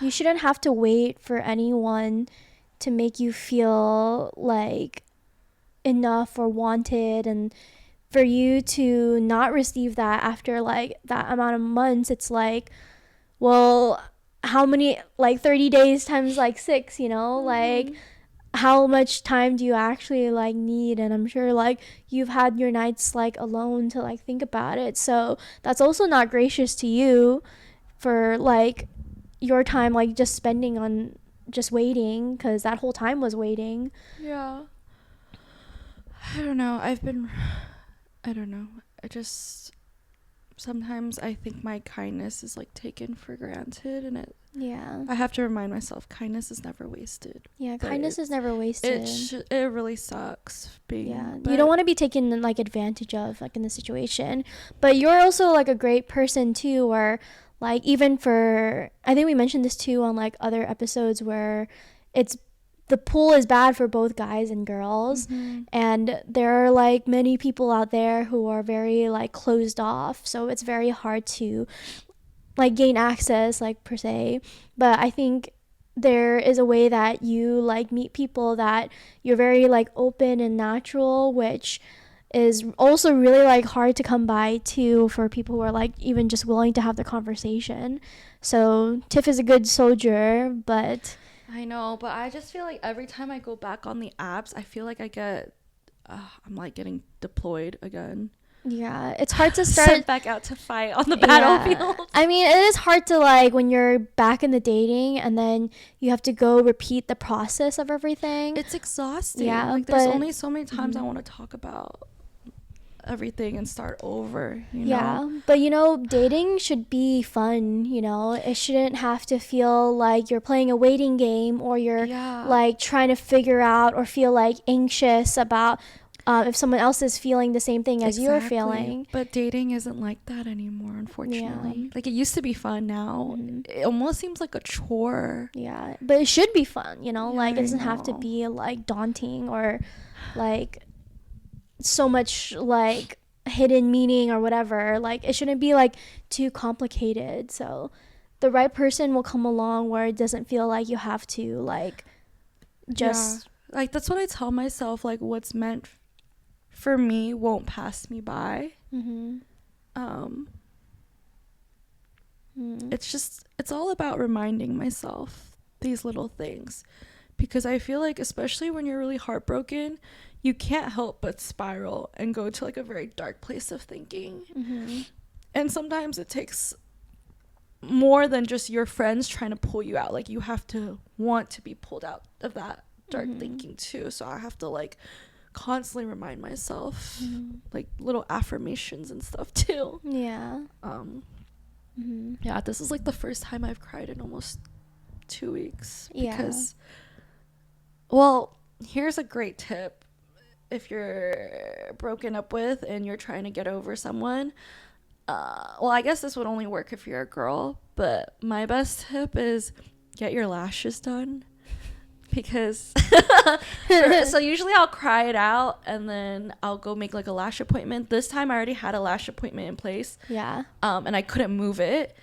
you shouldn't have to wait for anyone to make you feel like enough or wanted, and for you to not receive that after like that amount of months. It's like, well, how many, like 30 days times like 6, you know, like how much time do you actually like need? And I'm sure like you've had your nights like alone to like think about it, so that's also not gracious to you for like your time like just spending on just waiting, because that whole time was waiting. Yeah, I don't know. I don't know. I just, sometimes I think my kindness is like taken for granted, and I have to remind myself kindness is never wasted. Yeah, kindness is never wasted. It really sucks being. Yeah, you don't want to be taken like advantage of like in the situation, but you're also like a great person too, or like even for, I think we mentioned this too on like other episodes, where it's, the pool is bad for both guys and girls, and there are like many people out there who are very like closed off, so it's very hard to like gain access like per se. But I think there is a way that you like meet people that you're very like open and natural, which is also really like hard to come by too, for people who are like even just willing to have the conversation. So Tiff is a good soldier, but I know, but I just feel like every time I go back on the apps, I feel like I get I'm like getting deployed again. Yeah, it's hard to start sent back out to fight on the battlefield. I mean, it is hard to like when you're back in the dating and then you have to go repeat the process of everything. It's exhausting. Yeah, like there's only so many times I want to talk about everything and start over, you know? Yeah, but you know, dating should be fun, you know? It shouldn't have to feel like you're playing a waiting game, or you're like trying to figure out or feel like anxious about if someone else is feeling the same thing as you're feeling. But dating isn't like that anymore, unfortunately. Like it used to be fun. Now it almost seems like a chore. Yeah, but it should be fun, you know? Like it doesn't have to be like daunting or like so much like hidden meaning or whatever. Like it shouldn't be like too complicated. So the right person will come along where it doesn't feel like you have to like just like, that's what I tell myself, like what's meant for me won't pass me by. It's all about reminding myself these little things, because I feel like especially when you're really heartbroken, you can't help but spiral and go to like a very dark place of thinking. And sometimes it takes more than just your friends trying to pull you out. Like you have to want to be pulled out of that dark thinking too. So I have to like constantly remind myself, like little affirmations and stuff too. This is like the first time I've cried in almost 2 weeks, because well, here's a great tip. If you're broken up with and you're trying to get over someone, well, I guess this would only work if you're a girl, but my best tip is get your lashes done, because so usually I'll cry it out and then I'll go make like a lash appointment. This time I already had a lash appointment in place. Yeah. And I couldn't move it.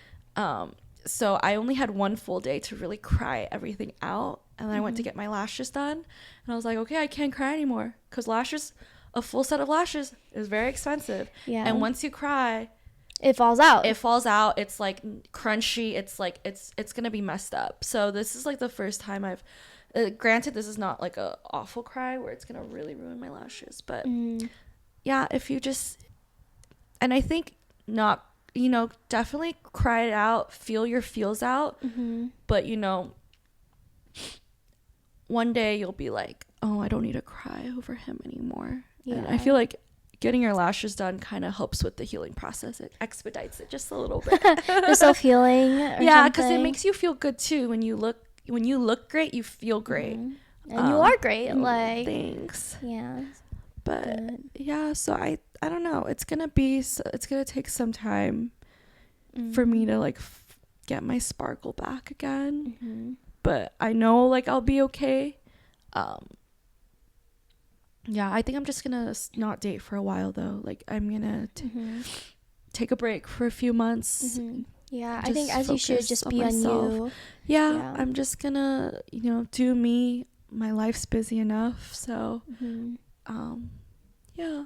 So I only had one full day to really cry everything out. And then I went to get my lashes done. And I was like, okay, I can't cry anymore. Because lashes, a full set of lashes is very expensive. Yeah. And once you cry, it falls out. It's like crunchy. It's like, it's going to be messed up. So this is like the first time I've, granted, this is not like a awful cry where it's going to really ruin my lashes. But yeah, if you just, and I think not, you know, definitely cry it out, feel your feels out. But, you know, one day you'll be like, oh, I don't need to cry over him anymore. Yeah. And I feel like getting your lashes done kind of helps with the healing process. It expedites it just a little bit. The self-healing. Yeah, because it makes you feel good too. When you look great, you feel great. And you are great. Like, thanks. Yeah. But yeah, so I don't know. It's gonna take some time for me to like get my sparkle back again. But I know like I'll be okay. Yeah, I think I'm just gonna not date for a while though. Like I'm gonna take a break for a few months. Yeah, I think as you should just be on you. Yeah, I'm just gonna, you know, do me. My life's busy enough, so yeah,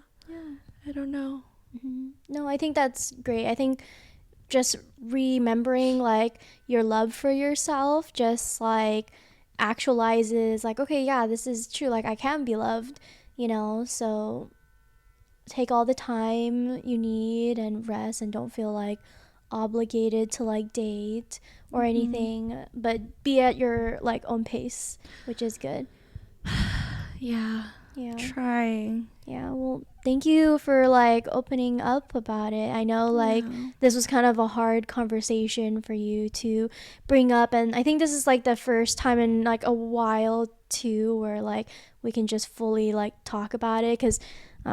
I don't know. No, I think that's great. I think just remembering like your love for yourself just like actualizes like, okay, yeah, this is true, like I can be loved, you know. So take all the time you need and rest, and don't feel like obligated to like date or anything, but be at your like own pace, which is good. Yeah, trying. Yeah, well, thank you for like opening up about it. I know like this was kind of a hard conversation for you to bring up, and I think this is like the first time in like a while too where like we can just fully like talk about it, because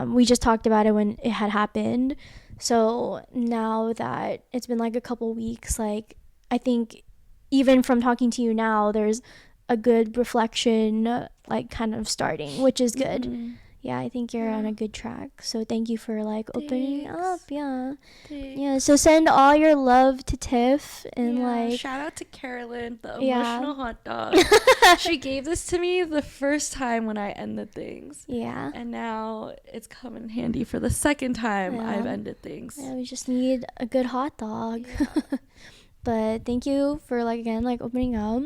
we just talked about it when it had happened. So now that it's been like a couple weeks, like I think even from talking to you now, there's a good reflection like kind of starting, which is good. Yeah, I think you're on a good track. So thank you for like opening up. Yeah. Thanks. Yeah. So send all your love to Tiff, and like shout out to Carolyn, the emotional hot dog. She gave this to me the first time when I ended things. Yeah. And now it's come in handy for the second time I've ended things. Yeah, we just need a good hot dog. Yeah. But thank you for like again like opening up.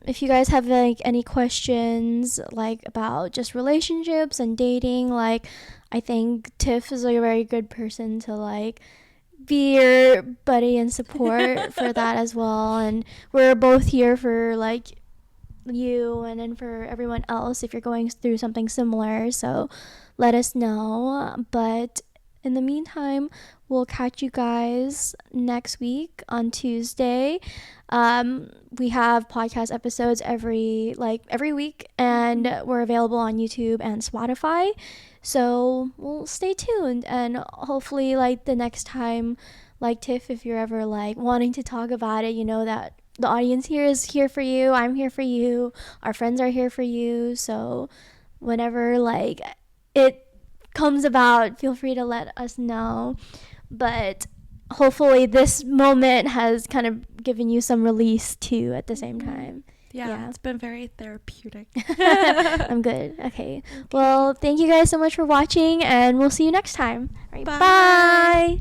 If you guys have like any questions like about just relationships and dating, like I think Tiff is like a very good person to like be your buddy and support for that as well. And we're both here for like you, and then for everyone else if you're going through something similar. So let us know. But in the meantime, we'll catch you guys next week on Tuesday. We have podcast episodes every week, and we're available on YouTube and Spotify. So we'll stay tuned, and hopefully like the next time, like Tiff, if you're ever like wanting to talk about it, you know that the audience here is here for you. I'm here for you. Our friends are here for you. So whenever like it comes about, feel free to let us know. But hopefully this moment has kind of given you some release too at the same time. Yeah, it's been very therapeutic. I'm good. Okay. Well, thank you guys so much for watching, and we'll see you next time. All right, bye.